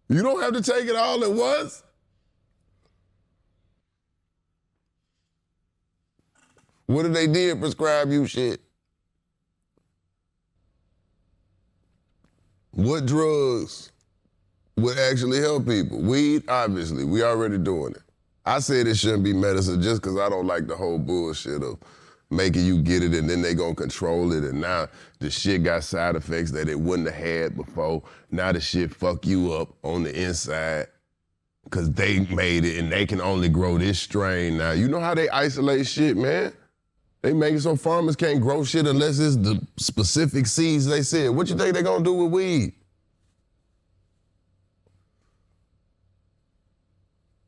You don't have to take it all at once. What if they did prescribe you shit? What drugs would actually help people? Weed, obviously, we already doing it. I said it shouldn't be medicine just because I don't like the whole bullshit of making you get it and then they gonna control it and now the shit got side effects that it wouldn't have had before. Now the shit fuck you up on the inside because they made it and they can only grow this strain now. You know how they isolate shit, man? They make it so farmers can't grow shit unless it's the specific seeds they said. What you think they gonna do with weed?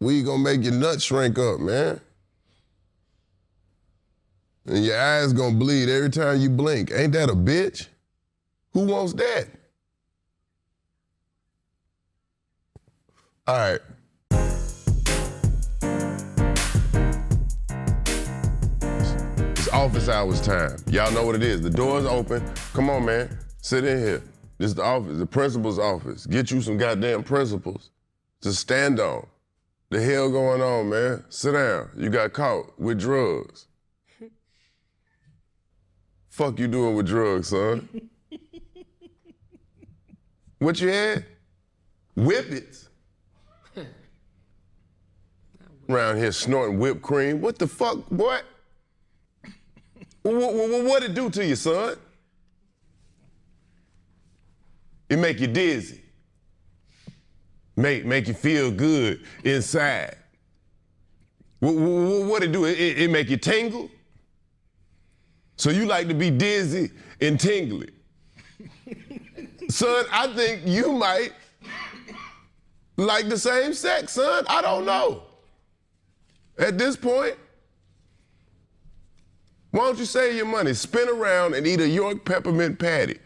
Weed gonna make your nuts shrink up, man. And your eyes gonna bleed every time you blink. Ain't that a bitch? Who wants that? All right. It's office hours time. Y'all know what it is. The door's open. Come on, man. Sit in here. This is the office, the principal's office. Get you some goddamn principles to stand on. The hell going on, man? Sit down. You got caught with drugs. Fuck you doing with drugs, son? What you had? Whippets. Around here snorting whipped cream. What the fuck, boy? What'd it do to you, son? It make you dizzy. Make you feel good inside. What'd it do? It make you tingle? So you like to be dizzy and tingly. Son, I think you might like the same sex, son. I don't know. At this point, why don't you save your money, spin around and eat a York peppermint patty?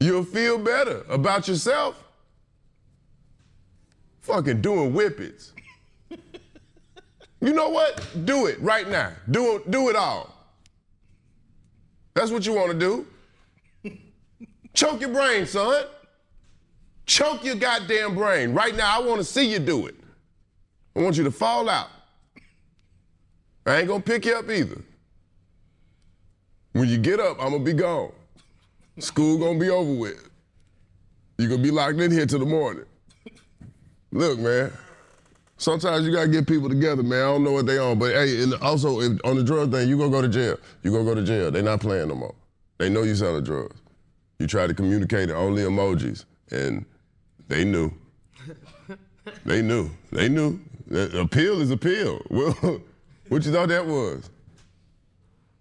You'll feel better about yourself. Fucking doing whippets. You know what? Do it right now. Do it all. That's what you want to do. Choke your brain, son. Choke your goddamn brain. Right now, I want to see you do it. I want you to fall out. I ain't gonna pick you up either. When you get up, I'm gonna be gone. School gonna be over with. You gonna be locked in here till the morning. Look, man. Sometimes you gotta get people together, man. I don't know what they on, but hey, and also on the drug thing, you gonna go to jail. You gonna go to jail. They not playing no more. They know you selling drugs. You try to communicate in only emojis, and they knew. They knew. They knew. Appeal is appeal. Well, what you thought that was?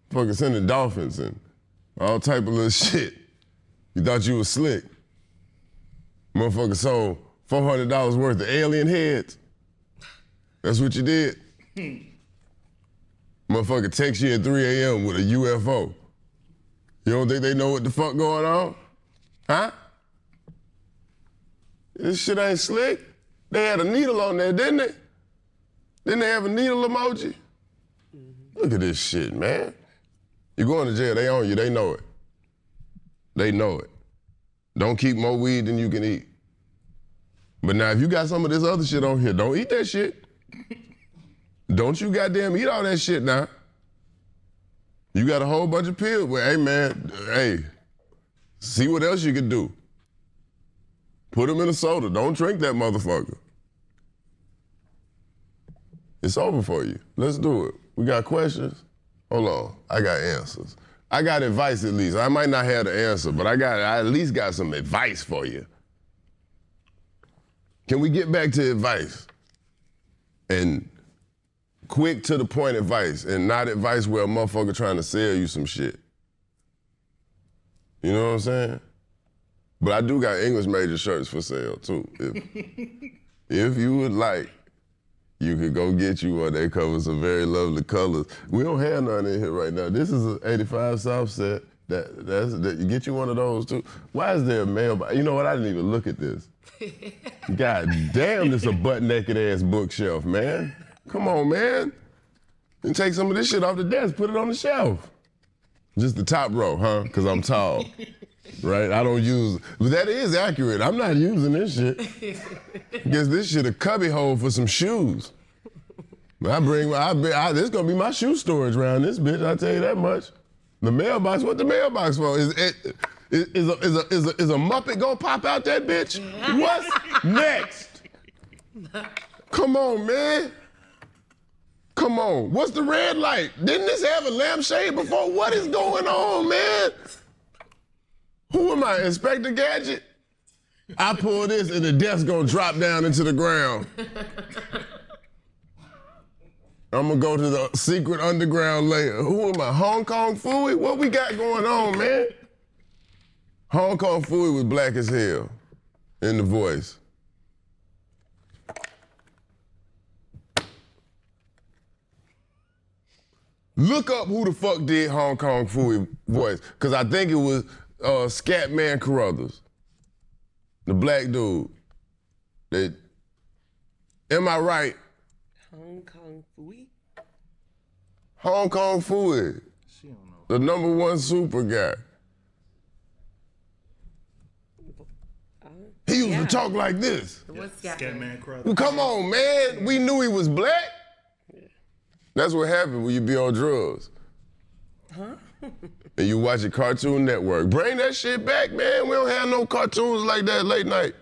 Fucking sending dolphins and all type of little shit. You thought you was slick. Motherfucker sold $400 worth of alien heads. That's what you did. Motherfucker text you at 3 a.m. with a UFO. You don't think they know what the fuck going on? Huh? This shit ain't slick. They had a needle on there, didn't they? Didn't they have a needle emoji? Look at this shit, man. You going to jail, they own you, they know it. They know it. Don't keep more weed than you can eat. But now if you got some of this other shit on here, don't eat that shit. Don't you goddamn eat all that shit now. You got a whole bunch of pills. Well, hey man, hey, see what else you can do. Put them in a soda. Don't drink that motherfucker. It's over for you. Let's do it. We got questions? Hold on. I got answers. I got advice at least. I might not have the answer, but I at least got some advice for you. Can we get back to advice? And quick to the point advice, and not advice where a motherfucker trying to sell you some shit. You know what I'm saying? But I do got English major shirts for sale too. If you would like, you could go get you one. They cover some very lovely colors. We don't have none in here right now. This is an 85 South set. You get you one of those too. Why is there a mailbox? You know what? I didn't even look at this. God damn, this a butt-naked ass bookshelf, man. Come on, man. And take some of this shit off the desk, put it on the shelf. Just the top row, huh? Because I'm tall. Right? I don't use, but that is accurate. I'm not using this shit. Guess this shit a cubby hole for some shoes. This gonna be my shoe storage around this bitch. I tell you that much. The mailbox. What the mailbox for? Is a Muppet gonna pop out that bitch? What's next? Come on, man. Come on. What's the red light? Didn't this have a lampshade before? What is going on, man? Who am I, Inspector Gadget? I pull this and the desk gonna drop down into the ground. I'm gonna go to the secret underground layer. Who am I, Kong Phooey? What we got going on, man? Kong Phooey was black as hell in the voice. Look up who the fuck did Kong Phooey voice, because I think it was Scatman Carruthers, the black dude. Am I right? Kong Phooey? Kong Phooey, She don't know. the #1 super guy. He used to talk like this. What's Scatman Crothers. Well, come on, man. We knew he was black. That's what happened when you be on drugs. Huh? And you watch a Cartoon Network. Bring that shit back, man. We don't have no cartoons like that late night.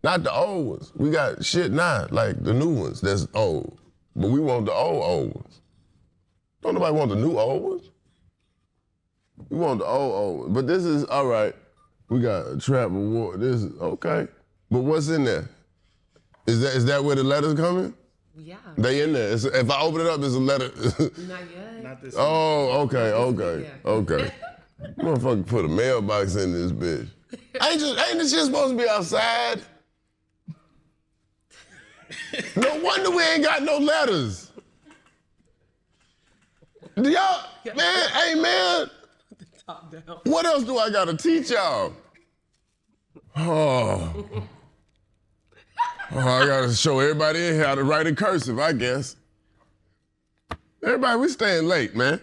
Not the old ones. We got shit now, like the new ones that's old. But we want the old ones. Don't nobody want the new old ones. We want the old ones. But this is, all right, we got a trap award. This is, okay. But what's in there? Is that where the letters come in? Yeah. They in there. If I open it up, it's a letter. Not yet. Not this. Oh, okay. Motherfucker put a mailbox in this bitch. Ain't this shit supposed to be outside? No wonder we ain't got no letters. Y'all, man, hey man, Top down. what else do I gotta teach y'all? Oh, I gotta show everybody in here how to write in cursive, I guess. Everybody, we staying late, man.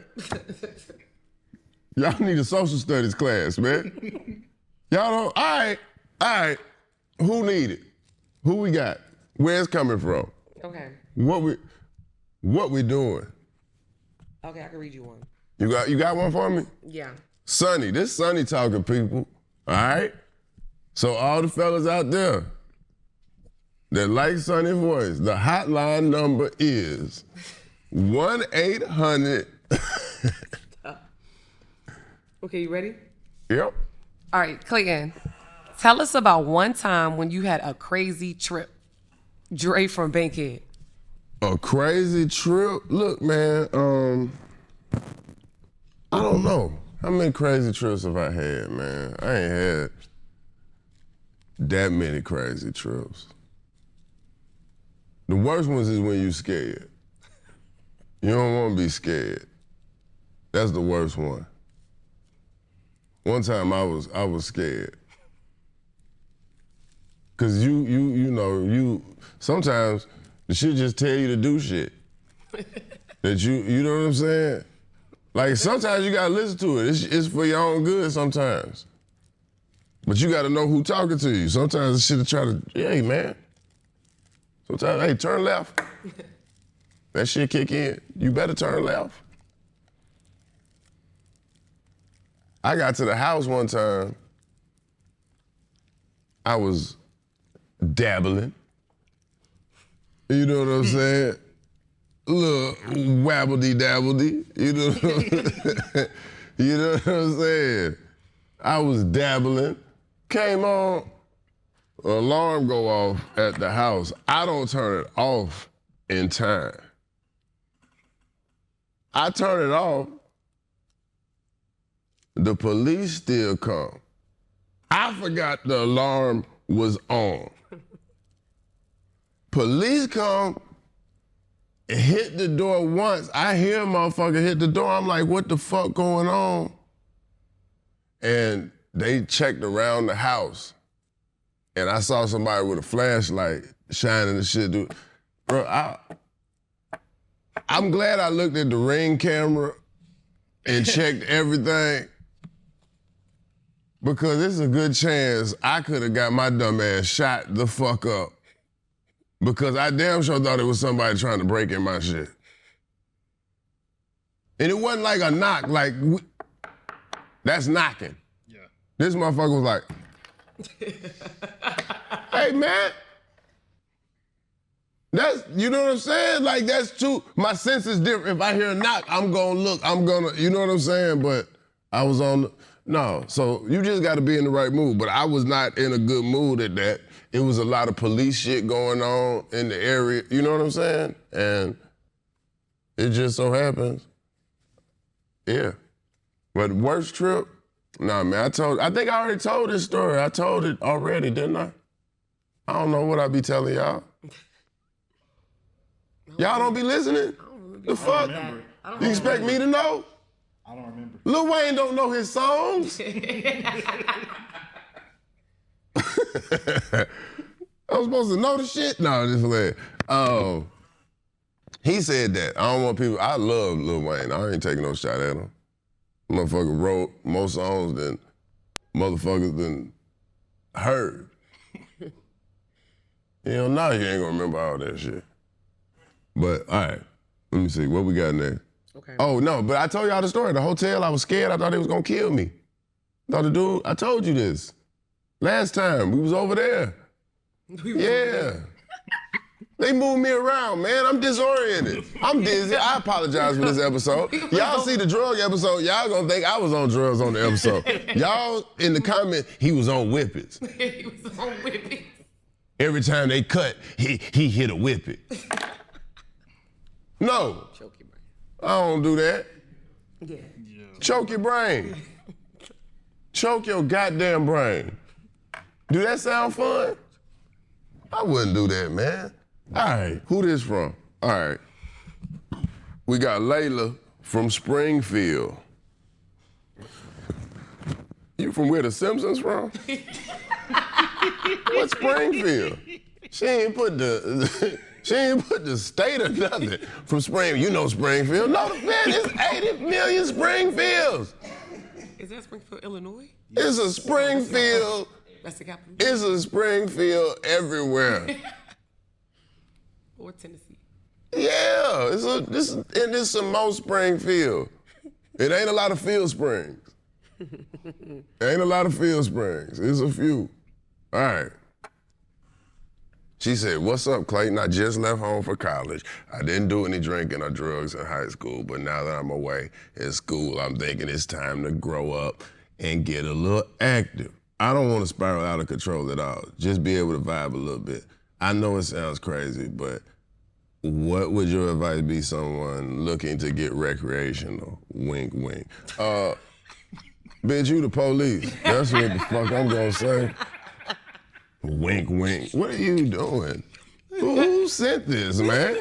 Y'all need a social studies class, man. Y'all don't, all right. Who need it? Who we got? Where it's coming from? Okay. What we doing? Okay, I can read you one. You got one for me? Yeah. Sonny, this Sonny talking, people. All right? So all the fellas out there that like Sonny voice, the hotline number is 1-800. Okay, you ready? Yep. All right, Clayton. Tell us about one time when you had a crazy trip. Dre from Bankhead. A crazy trip? Look, man, I don't know. How many crazy trips have I had, man? I ain't had that many crazy trips. The worst ones is when you scared. You don't want to be scared. That's the worst one. One time I was scared. Cause you know, sometimes the shit just tell you to do shit. That you know what I'm saying? Like sometimes you gotta listen to it. It's for your own good sometimes. But you gotta know who talking to you. Sometimes the shit will try to, hey man. Sometimes, hey, turn left. That shit kick in. You better turn left. I got to the house one time. I was dabbling. You know what I'm saying? A little wabbledy-dabbledy. You know what I'm saying? I was dabbling. Came on, alarm go off at the house. I don't turn it off in time. I turn it off. The police still come. I forgot the alarm was on. Police come, hit the door once. I hear a motherfucker hit the door. I'm like, what the fuck going on? And they checked around the house. And I saw somebody with a flashlight shining the shit. Dude. Bro, I'm glad I looked at the Ring camera and checked everything. Because it's a good chance I could have got my dumb ass shot the fuck up Because I damn sure thought it was somebody trying to break in my shit. And it wasn't like a knock, like, that's knocking. Yeah. This motherfucker was like, hey, man. That's, you know what I'm saying? Like, that's too, my sense is different. If I hear a knock, I'm gonna look, you know what I'm saying? But I was no. So you just gotta be in the right mood. But I was not in a good mood at that. It was a lot of police shit going on in the area, you know what I'm saying? And it just so happens, yeah. But worst trip, nah, man, I think I already told this story. I told it already, didn't I? I don't know what I be telling y'all. Y'all don't be listening? The fuck? You expect me to know? I don't remember. Lil Wayne don't know his songs. I was supposed to know the shit? No, just hilarious. He said that. I don't want people, I love Lil Wayne. I ain't taking no shot at him. Motherfucker wrote more songs than motherfuckers than heard. Hell no, you ain't gonna remember all that shit. But, all right, let me see, what we got next? Okay. Oh, no, but I told y'all the story. The hotel, I was scared. I thought they was gonna kill me. Thought the dude, I told you this. Last time, we was over there. Yeah. They moved me around, man. I'm disoriented. I'm dizzy. I apologize for this episode. Y'all see the drug episode, y'all gonna think I was on drugs on the episode. Y'all in the comment, he was on whippets. He was on whippets. Every time they cut, he hit a whippet. No. Choke your brain. I don't do that. Yeah. Choke your brain. Choke your goddamn brain. Do that sound fun? I wouldn't do that, man. All right, who this from? All right. We got Layla from Springfield. You from where the Simpsons from? What Springfield? She ain't put the state or nothing from Springfield. You know Springfield. No, man, it's 80 million Springfields. Is that Springfield, Illinois? It's a Springfield. That's the capital. It's a Springfield everywhere. Or Tennessee. Yeah, it's some more Springfield. It ain't a lot of Field Springs. Ain't a lot of Field Springs. It's a few. All right. She said, "What's up, Clayton? I just left home for college. I didn't do any drinking or drugs in high school, but now that I'm away in school, I'm thinking it's time to grow up and get a little active. I don't want to spiral out of control at all. Just be able to vibe a little bit. I know it sounds crazy, but what would your advice be someone looking to get recreational? Wink, wink. Bitch, you the police. That's what the fuck I'm gonna say. Wink, wink. What are you doing? Who sent this, man?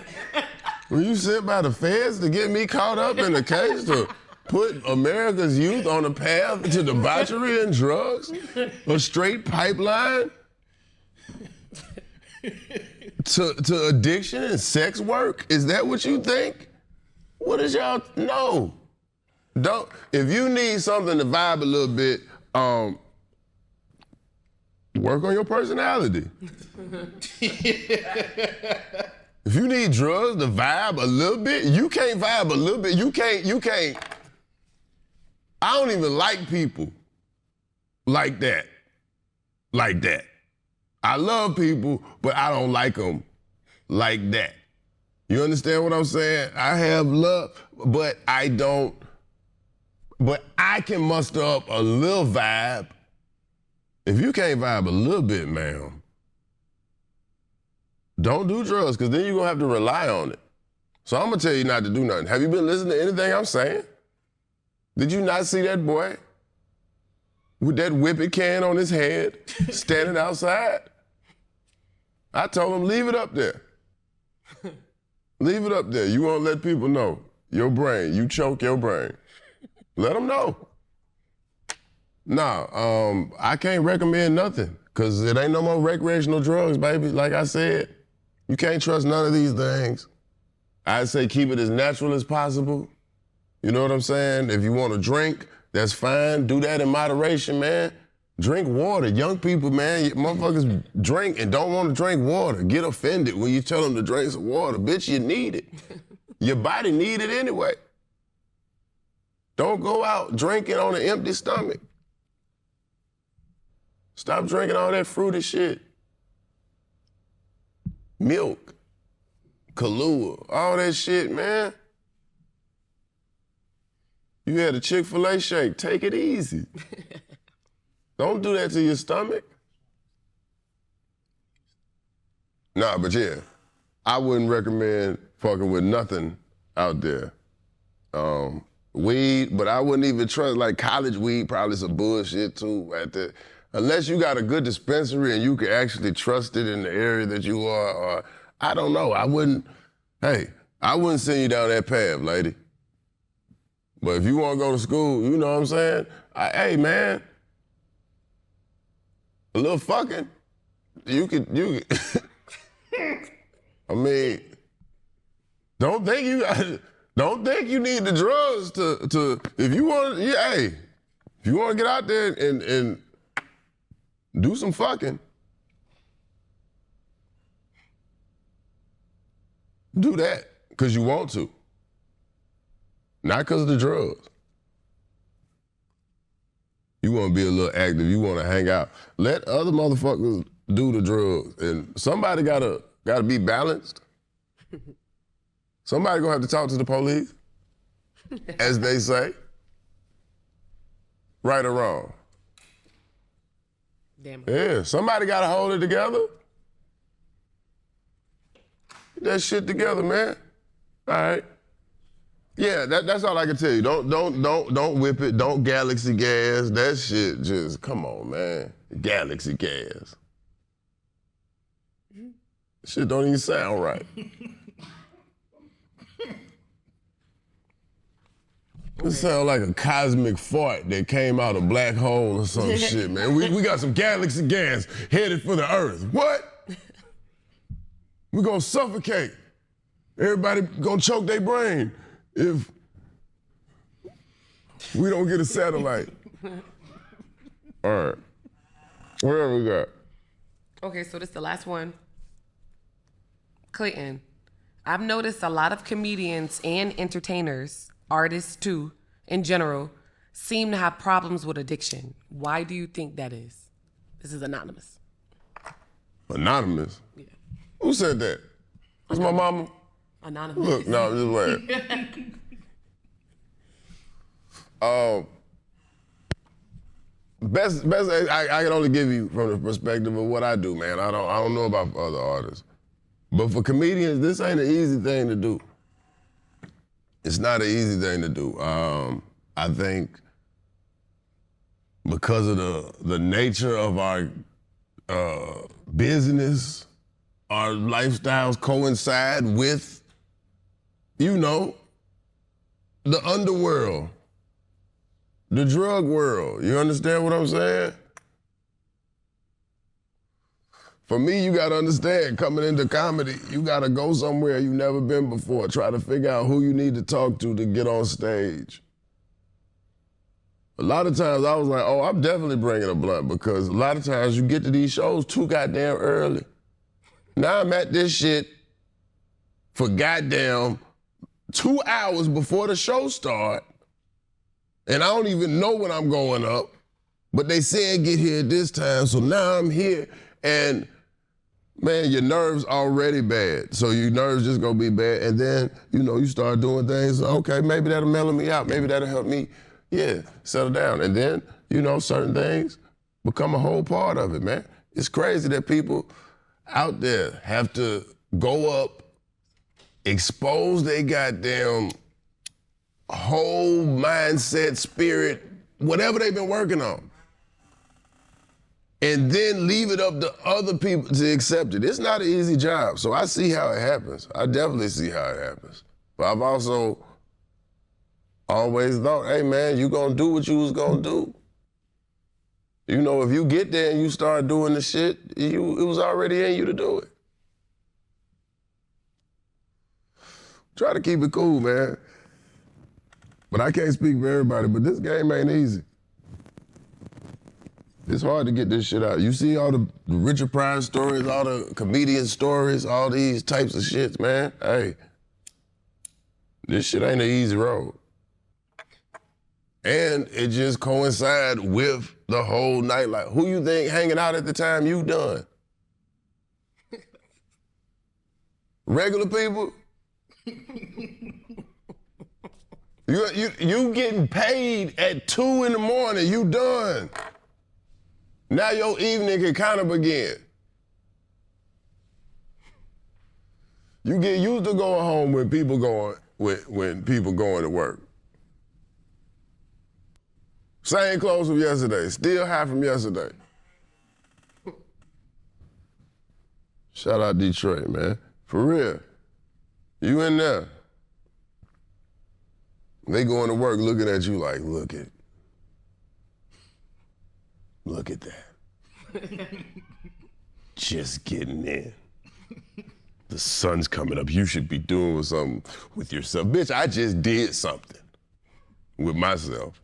Were you sent by the feds to get me caught up in the case to put America's youth on a path to debauchery and drugs? A straight pipeline? To addiction and sex work? Is that what you think? What is y'all? No. Don't. If you need something to vibe a little bit, work on your personality. If you need drugs to vibe a little bit, you can't vibe a little bit. You can't. I don't even like people like that. Like that. I love people, but I don't like them like that. You understand what I'm saying? I have love, but I don't. But I can muster up a little vibe. If you can't vibe a little bit, ma'am, don't do drugs, because then you're going to have to rely on it. So I'm going to tell you not to do nothing. Have you been listening to anything I'm saying? Did you not see that boy with that whippet can on his head standing outside? I told him, leave it up there. Leave it up there. You won't let people know. Your brain, you choke your brain. Let them know. Nah, I can't recommend nothing, because it ain't no more recreational drugs, baby. Like I said, you can't trust none of these things. I'd say keep it as natural as possible. You know what I'm saying? If you want to drink, that's fine. Do that in moderation, man. Drink water. Young people, man, motherfuckers drink and don't want to drink water. Get offended when you tell them to drink some water. Bitch, you need it. Your body need it anyway. Don't go out drinking on an empty stomach. Stop drinking all that fruity shit. Milk, Kahlua, all that shit, man. You had a Chick-fil-A shake. Take it easy. Don't do that to your stomach. Nah, but yeah, I wouldn't recommend fucking with nothing out there. Weed, but I wouldn't even trust, like college weed, probably some bullshit too. Unless you got a good dispensary and you can actually trust it in the area that you are, or I don't know, I wouldn't send you down that path, lady. But if you want to go to school, you know what I'm saying? Hey, man, a little fucking, you could. I mean, don't think you need the drugs to if you want, if you want to get out there and do some fucking, do that because you want to, not because of the drugs. You want to be a little active. You want to hang out. Let other motherfuckers do the drugs, and somebody gotta be balanced. Somebody gonna have to talk to the police, as they say. Right or wrong? Damn. Yeah, somebody gotta hold it together. Get that shit together, man. All right. Yeah, that's all I can tell you. Don't whip it. Don't galaxy gas. That shit just, come on, man. Galaxy gas. Shit don't even sound right. It sounds like a cosmic fart that came out of a black hole or some shit, man. We got some galaxy gas headed for the Earth. What? We gonna suffocate. Everybody gonna choke their brain if we don't get a satellite. All right. What else we got? Okay, so this is the last one. Clayton, I've noticed a lot of comedians and entertainers, artists too, in general, seem to have problems with addiction. Why do you think that is? This is anonymous. Anonymous? Yeah. Who said that? That's my mama. Anonymous. Look, no, I'm just playing. Best I can only give you from the perspective of what I do, man. I don't know about other artists. But for comedians, this ain't an easy thing to do. It's not an easy thing to do. I think because of the nature of our business, our lifestyles coincide with, you know, the underworld, the drug world. You understand what I'm saying? For me, you gotta understand, coming into comedy, you gotta go somewhere you've never been before. Try to figure out who you need to talk to get on stage. A lot of times I was like, oh, I'm definitely bringing a blunt, because a lot of times you get to these shows too goddamn early. Now I'm at this shit for goddamn 2 hours before the show start, and I don't even know when I'm going up, but they said get here at this time, so now I'm here, and man, your nerves already bad. So your nerves just gonna be bad. And then, you know, you start doing things, okay, maybe that'll mellow me out. Maybe that'll help me, settle down. And then, you know, certain things become a whole part of it, man. It's crazy that people out there have to go up, expose their goddamn whole mindset, spirit, whatever they've been working on, and then leave it up to other people to accept it. It's not an easy job, so I see how it happens. I definitely see how it happens. But I've also always thought, hey man, you gonna do what you was gonna do. You know, if you get there and you start doing the shit, it was already in you to do it. Try to keep it cool, man. But I can't speak for everybody, but this game ain't easy. It's hard to get this shit out. You see all the Richard Pryor stories, all the comedian stories, all these types of shits, man. Hey, this shit ain't an easy road. And it just coincide with the whole night. Like, who you think hanging out at the time you done? Regular people? You getting paid at 2 in the morning, you done. Now your evening can kind of begin. You get used to going home when people going to work. Same clothes from yesterday, still high from yesterday. Shout out Detroit, man. For real. You in there. They going to work looking at you like, look at that. Just getting in. The sun's coming up. You should be doing something with yourself. Bitch, I just did something with myself.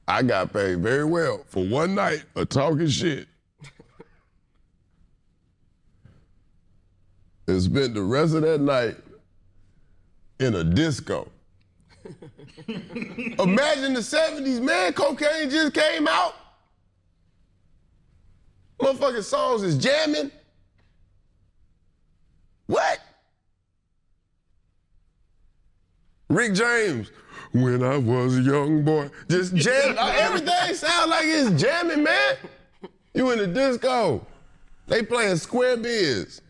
I got paid very well for one night of talking shit. And spent the rest of that night in a disco. Imagine the 70s, man. Cocaine just came out. Motherfucking songs is jamming. What? Rick James, when I was a young boy, just jam. Everything sound like it's jamming, man. You in the disco. They playing square biz.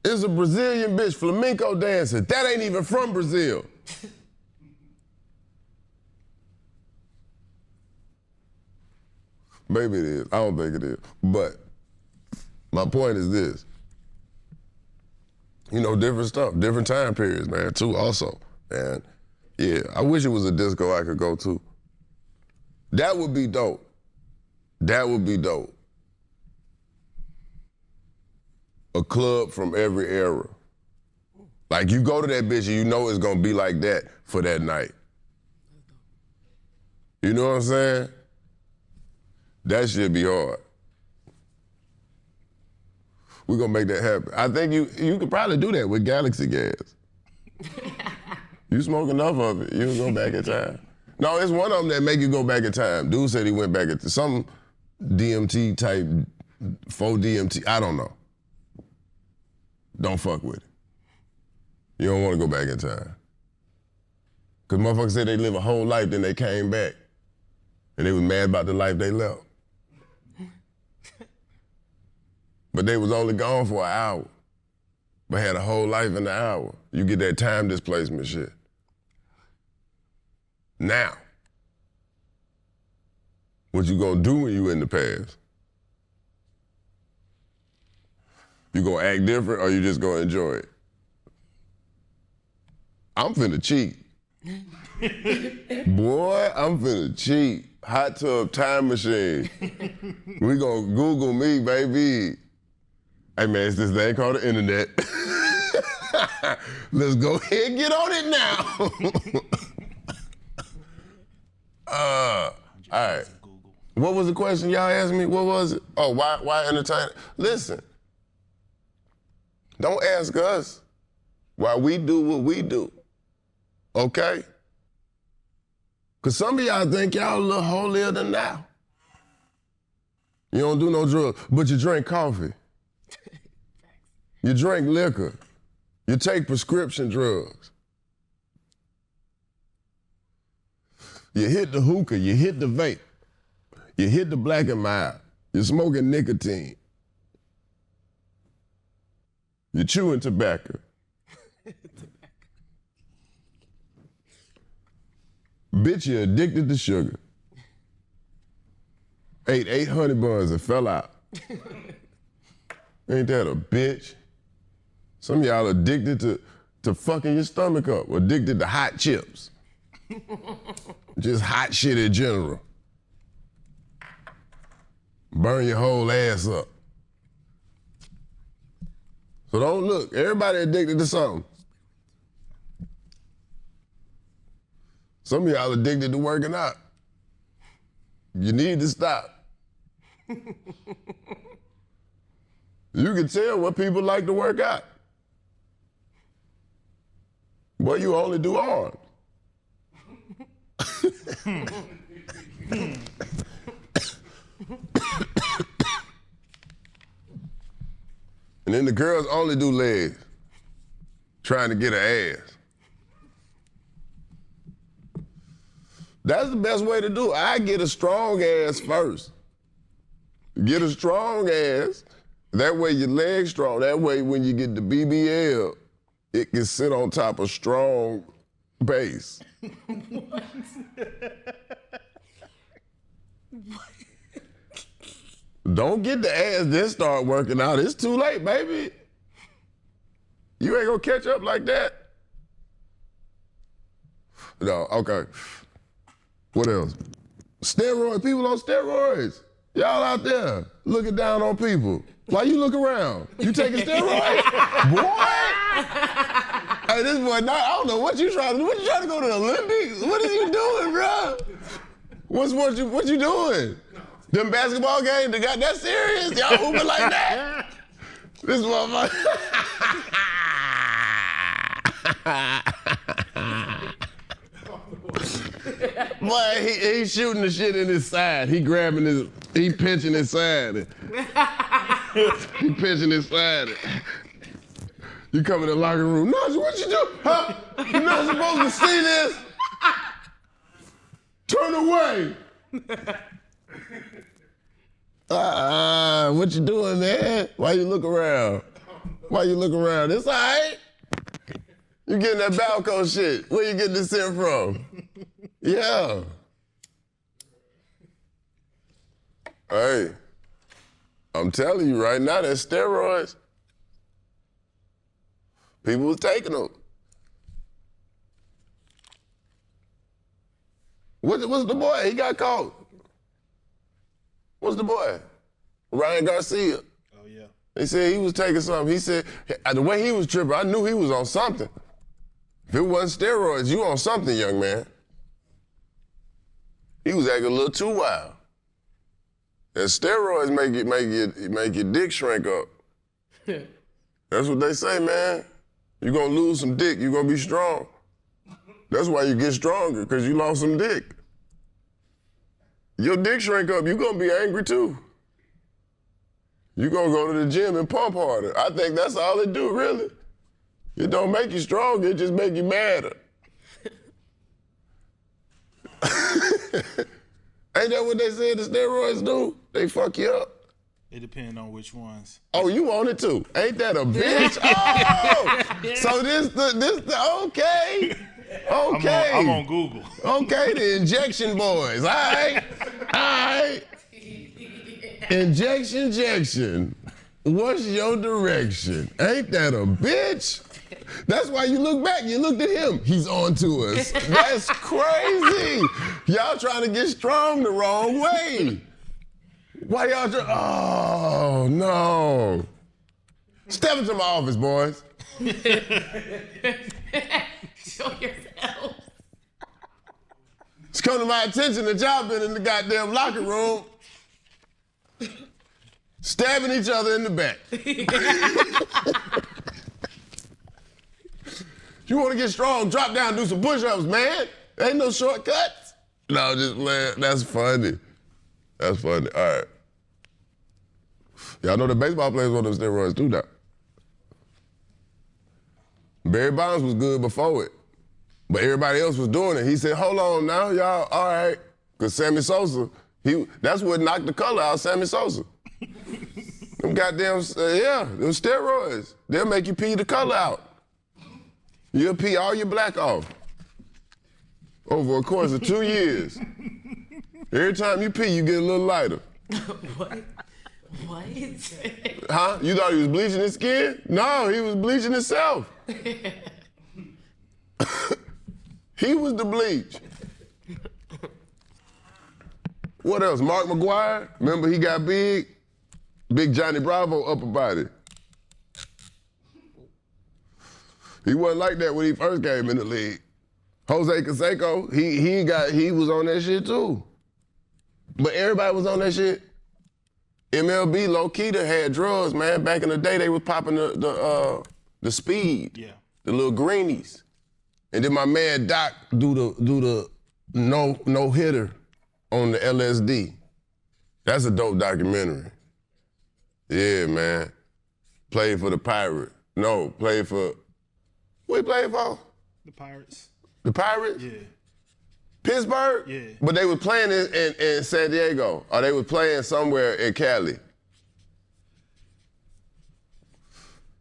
It's a Brazilian bitch, flamenco dancer. That ain't even from Brazil. Maybe it is. I don't think it is. But my point is this. You know, different stuff, different time periods, man, too, also. And yeah, I wish it was a disco I could go to. That would be dope. That would be dope. A club from every era. Like, you go to that bitch and you know it's gonna be like that for that night. You know what I'm saying? That shit be hard. We're gonna make that happen. I think you could probably do that with Galaxy gas. You smoke enough of it, you'll go back in time. No, it's one of them that make you go back in time. Dude said he went back into some DMT type, 4 DMT, I don't know. Don't fuck with it. You don't want to go back in time. Because motherfuckers said they live a whole life, then they came back. And they was mad about the life they left. But they was only gone for an hour, but had a whole life in the hour. You get that time displacement shit. Now, what you gonna do when you in the past? You gonna act different or you just gonna enjoy it? I'm finna cheat. Boy, I'm finna cheat. Hot tub time machine. We gonna Google me, baby. Hey man, it's this thing called the internet. Let's go ahead and get on it now. All right. What was the question y'all asked me? What was it? Oh, why entertain? Listen, don't ask us why we do what we do, okay? Because some of y'all think y'all a little holier than thou. You don't do no drugs, but you drink coffee. You drink liquor. You take prescription drugs. You hit the hookah, you hit the vape. You hit the black and mild. You're smoking nicotine. You're chewing tobacco. Bitch, you're addicted to sugar. Ate 8 honey buns and fell out. Ain't that a bitch? Some of y'all addicted to fucking your stomach up, addicted to hot chips. Just hot shit in general. Burn your whole ass up. So don't look, everybody addicted to something. Some of y'all addicted to working out. You need to stop. You can tell what people like to work out. But you only do arms. And then the girls only do legs, trying to get her ass. That's the best way to do it. I get a strong ass first. Get a strong ass. That way your legs strong. That way when you get the BBL, it can sit on top of strong base. What? Don't get the ass, then start working out. It's too late, baby. You ain't gonna catch up like that. No, okay. What else? Steroids, people on steroids. Y'all out there looking down on people. Why you look around? You taking steroids? Boy! Hey, this boy, I don't know what you trying to do. What you trying to go to the Olympics? What are you doing, bro? What you doing? Them basketball games, they got that serious? Y'all hooping like that? This motherfucker. Boy, he shooting the shit in his side. He pinching his side. He pinching his side. You come in the locker room, Najee, what you do? Huh? You're not supposed to see this. Turn away. What you doing, man? Why you look around? It's all right. You getting that Balco shit. Where you getting this scent from? Yeah. Hey, I'm telling you right now, that steroids, people was taking them. What's the boy? He got caught. What's the boy? Ryan Garcia. Oh, yeah. They said he was taking something. He said, the way he was tripping, I knew he was on something. If it wasn't steroids, you on something, young man. He was acting a little too wild. And steroids make your dick shrink up. That's what they say, man. You're gonna lose some dick, you're gonna be strong. That's why you get stronger, because you lost some dick. Your dick shrink up, you're gonna be angry too. You're gonna go to the gym and pump harder. I think that's all it do, really. It don't make you stronger, it just make you madder. Ain't that what they said the steroids do? They fuck you up. It depends on which ones. Oh, you want it too? Ain't that a bitch? Oh, so this the okay. I'm on Google. Okay, the injection boys. All right. Injection. What's your direction? Ain't that a bitch? That's why you look back. You looked at him. He's on to us. That's crazy. Y'all trying to get strong the wrong way. Why y'all trying? Oh, no. Step into my office, boys. Show yourself. It's come to my attention that y'all been in the goddamn locker room stabbing each other in the back. You want to get strong, drop down, do some push-ups, man. Ain't no shortcuts. No, just playing. That's funny. All right. Y'all know the baseball players want them steroids too now. Barry Bonds was good before it, but everybody else was doing it. He said, hold on now, y'all, all right. Because Sammy Sosa, that's what knocked the color out of Sammy Sosa. Them goddamn, them steroids. They'll make you pee the color out. You'll pee all your black off over a course of 2 years. Every time you pee, you get a little lighter. What? Huh? You thought he was bleaching his skin? No, he was bleaching himself. He was the bleach. What else? Mark McGuire? Remember he got big? Big Johnny Bravo upper body. He wasn't like that when he first came in the league. Jose Canseco, he was on that shit too. But everybody was on that shit. MLB low-key had drugs, man. Back in the day, they was popping the speed. Yeah. The little greenies. And then my man Doc do the no hitter on the LSD. That's a dope documentary. Yeah, man. Played for the Pirate. No, played for, what he played for? The Pirates. The Pirates? Yeah. Pittsburgh? Yeah. But they were playing in San Diego, or they were playing somewhere in Cali.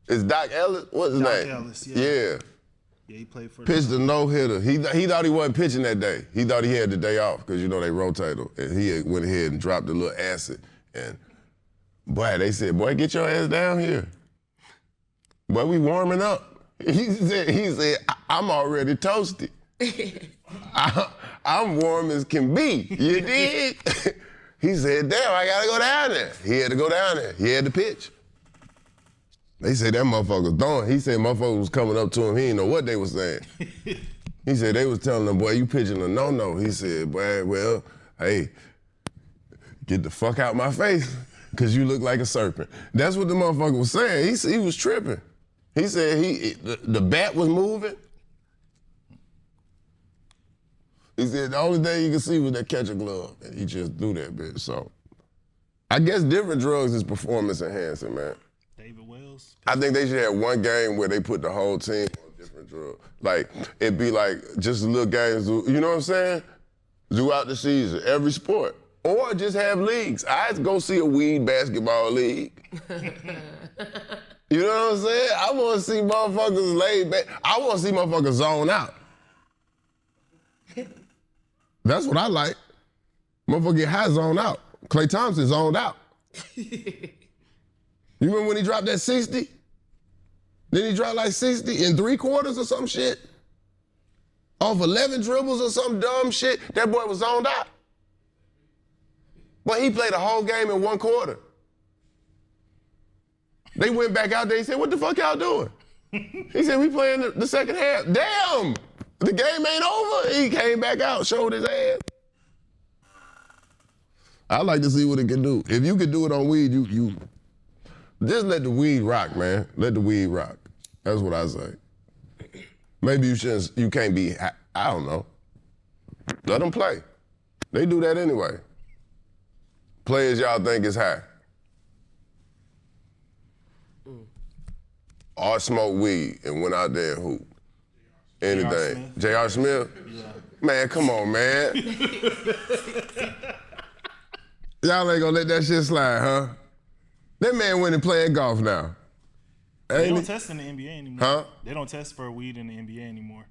Is Doc Ellis? What's his name? Doc Ellis, yeah. Yeah. Yeah, he played for Pitched a no-hitter. He thought he wasn't pitching that day. He thought he had the day off because, you know, they rotate him. And he went ahead and dropped a little acid. And, boy, they said, boy, get your ass down here. Boy, we warming up. He said, I'm already toasted. I'm warm as can be. You dig? He said, damn, I gotta go down there. He had to go down there. He had to pitch. They said that motherfucker was throwing. He said motherfucker was coming up to him. He didn't know what they was saying. He said they was telling him, boy, you pitching a no-no. He said, boy, well, hey, get the fuck out my face, because you look like a serpent. That's what the motherfucker was saying. He was tripping. He said the bat was moving. He said the only thing you could see was that catcher glove, and he just threw that bitch. So I guess different drugs is performance enhancing, man. David Wells. I think they should have one game where they put the whole team on different drugs. Like, it'd be like just little games, you know what I'm saying? Throughout the season, every sport. Or just have leagues. I'd go see a weed basketball league. You know what I'm saying? I want to see motherfuckers laid back. I want to see motherfuckers zone out. That's what I like. Motherfucker get high, zone out. Klay Thompson zoned out. You remember when he dropped that 60? Then he dropped like 60 in 3 quarters or some shit? Off 11 dribbles or some dumb shit? That boy was zoned out. But he played a whole game in 1 quarter. They went back out there, he said, what the fuck y'all doing? He said, we playing the second half. Damn, the game ain't over. He came back out, showed his ass. I like to see what it can do. If you could do it on weed, you just let the weed rock, man. Let the weed rock. That's what I say. Maybe you can't be, I don't know. Let them play. They do that anyway. Players y'all think is high. Or smoke weed and went out there and hoop. Anything. J.R. Smith? Yeah. Man, come on, man. Y'all ain't gonna let that shit slide, huh? That man went and playing golf now. They don't test in the NBA anymore. Huh? They don't test for weed in the NBA anymore.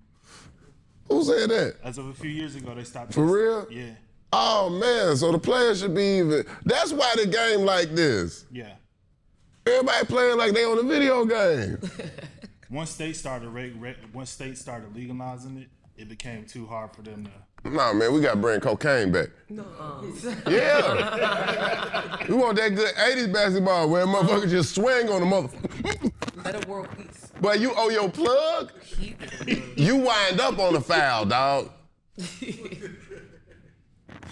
Who said that? As of a few years ago, they stopped For testing. real? Yeah. Oh, man, so the players should be even. That's why the game like this. Yeah. Everybody playing like they on a video game. Once states started legalizing it, it became too hard for them to. Nah, man, we got to bring cocaine back. No. Yeah. We want that good 80s basketball where motherfuckers just swing on the motherfucker. Let a world peace. But you owe your plug, you wind up on a foul, dog.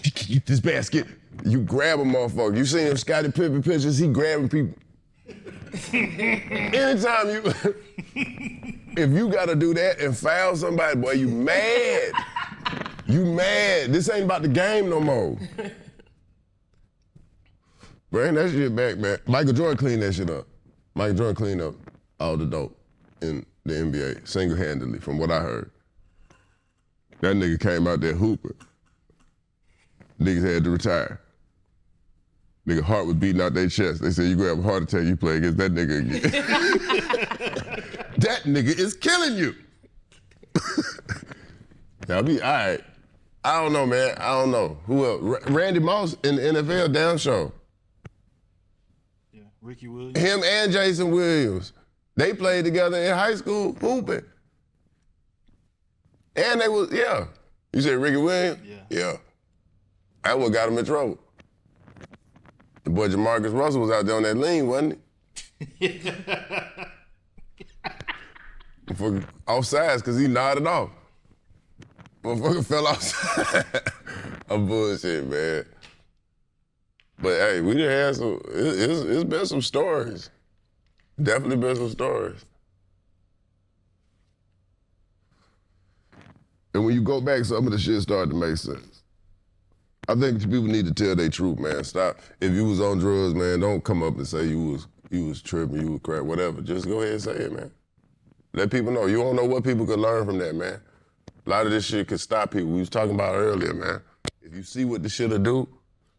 Get this basket. You grab a motherfucker. You seen him Scottie Pippen pictures, he grabbing people. Anytime if you gotta do that and foul somebody, boy, you mad. You mad. This ain't about the game no more. Bring that shit back, man. Michael Jordan cleaned that shit up. Michael Jordan cleaned up all the dope in the NBA, single-handedly, from what I heard. That nigga came out there hooping. Niggas had to retire. Nigga heart was beating out their chest. They said, you gonna have a heart attack, you play against that nigga again. That nigga is killing you. I'll be all right. I don't know, man. I don't know. Who else? Randy Moss in the NFL down show. Yeah, Ricky Williams. Him and Jason Williams. They played together in high school hooping. And they was, yeah. You said Ricky Williams? Yeah. That what got him in trouble. The boy Jamarcus Russell was out there on that lean, wasn't he? For offsides, because he nodded off. Motherfucker fell outside. I'm bullshit, man. But hey, we done had some, it's been some stories. Definitely been some stories. And when you go back, some of the shit started to make sense. I think people need to tell their truth, man. Stop. If you was on drugs, man, don't come up and say you was tripping, you was crack, whatever. Just go ahead and say it, man. Let people know. You don't know what people could learn from that, man. A lot of this shit could stop people. We was talking about it earlier, man. If you see what the shit'll do,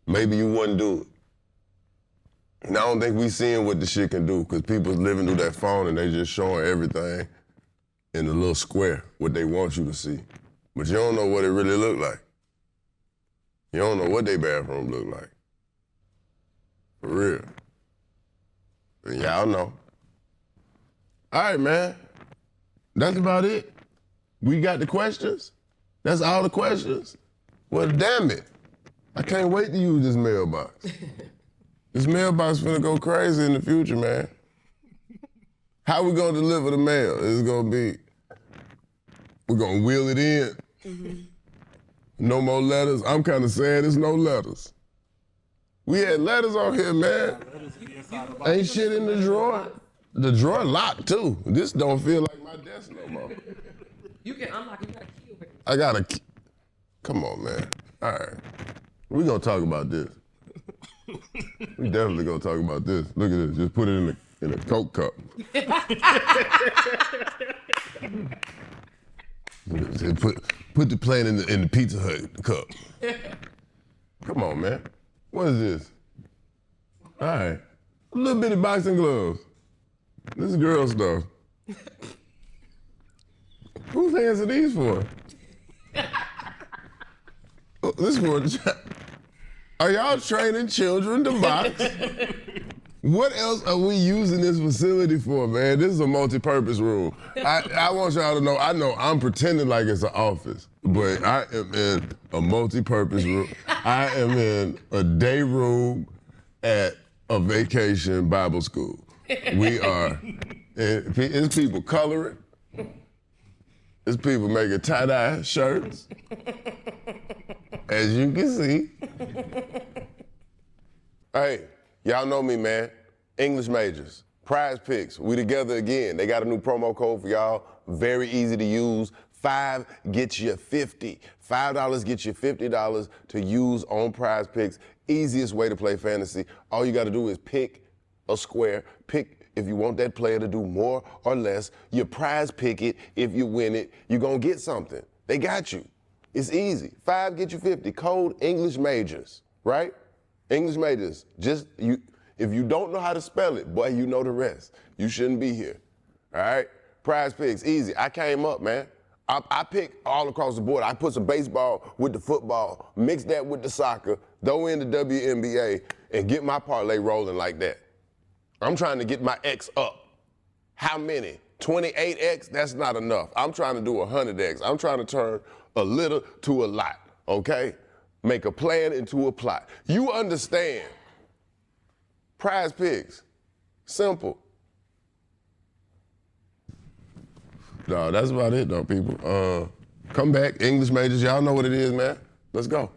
maybe you wouldn't do it. And I don't think we seeing what the shit can do, because people living through that phone and they just showing everything in a little square, what they want you to see. But you don't know what it really look like. You don't know what their bathroom look like. For real. And y'all know. All right, man. That's about it. We got the questions? That's all the questions? Well, damn it. I can't wait to use this mailbox. This mailbox finna go crazy in the future, man. How we gonna deliver the mail? It's gonna be, we're gonna wheel it in. Mm-hmm. No more letters. I'm kind of sad there's no letters. We had letters on here, man. Ain't shit in the drawer. The drawer locked too. This don't feel like my desk no more. You can unlock it. You got a key over it. I got a key. Come on, man. All right. We gonna talk about this. We definitely gonna talk about this. Look at this. Just put it in a Coke cup. Put the plane in the Pizza Hut cup. Come on, man. What is this? All right. A little bitty boxing gloves. This is girl stuff. Whose hands are these for? Oh, this is for Are y'all training children to box? What else are we using this facility for, man? This is a multi-purpose room. I want y'all to know, I know I'm pretending like it's an office, but I am in a multi-purpose room. I am in a day room at a vacation Bible school. We are, it's people coloring. It's people making tie-dye shirts. As you can see. Hey, y'all know me, man. English majors, PrizePicks, we together again. They got a new promo code for y'all, very easy to use. 5 gets you 50. $5 gets you $50 to use on PrizePicks. Easiest way to play fantasy. All you gotta do is pick a square, pick if you want that player to do more or less. You prize pick it. If you win it, you're gonna get something. They got you. It's easy. 5 get you 50. Code English majors, right? English majors. If you don't know how to spell it, boy, you know the rest. You shouldn't be here. All right? PrizePicks, easy. I came up, man. I picked all across the board. I put some baseball with the football, mix that with the soccer, throw in the WNBA, and get my parlay rolling like that. I'm trying to get my X up. How many? 28X? That's not enough. I'm trying to do 100X. I'm trying to turn a little to a lot, okay? Make a plan into a plot. You understand. PrizePicks. Simple. No, that's about it though, people. Come back, English majors. Y'all know what it is, man. Let's go.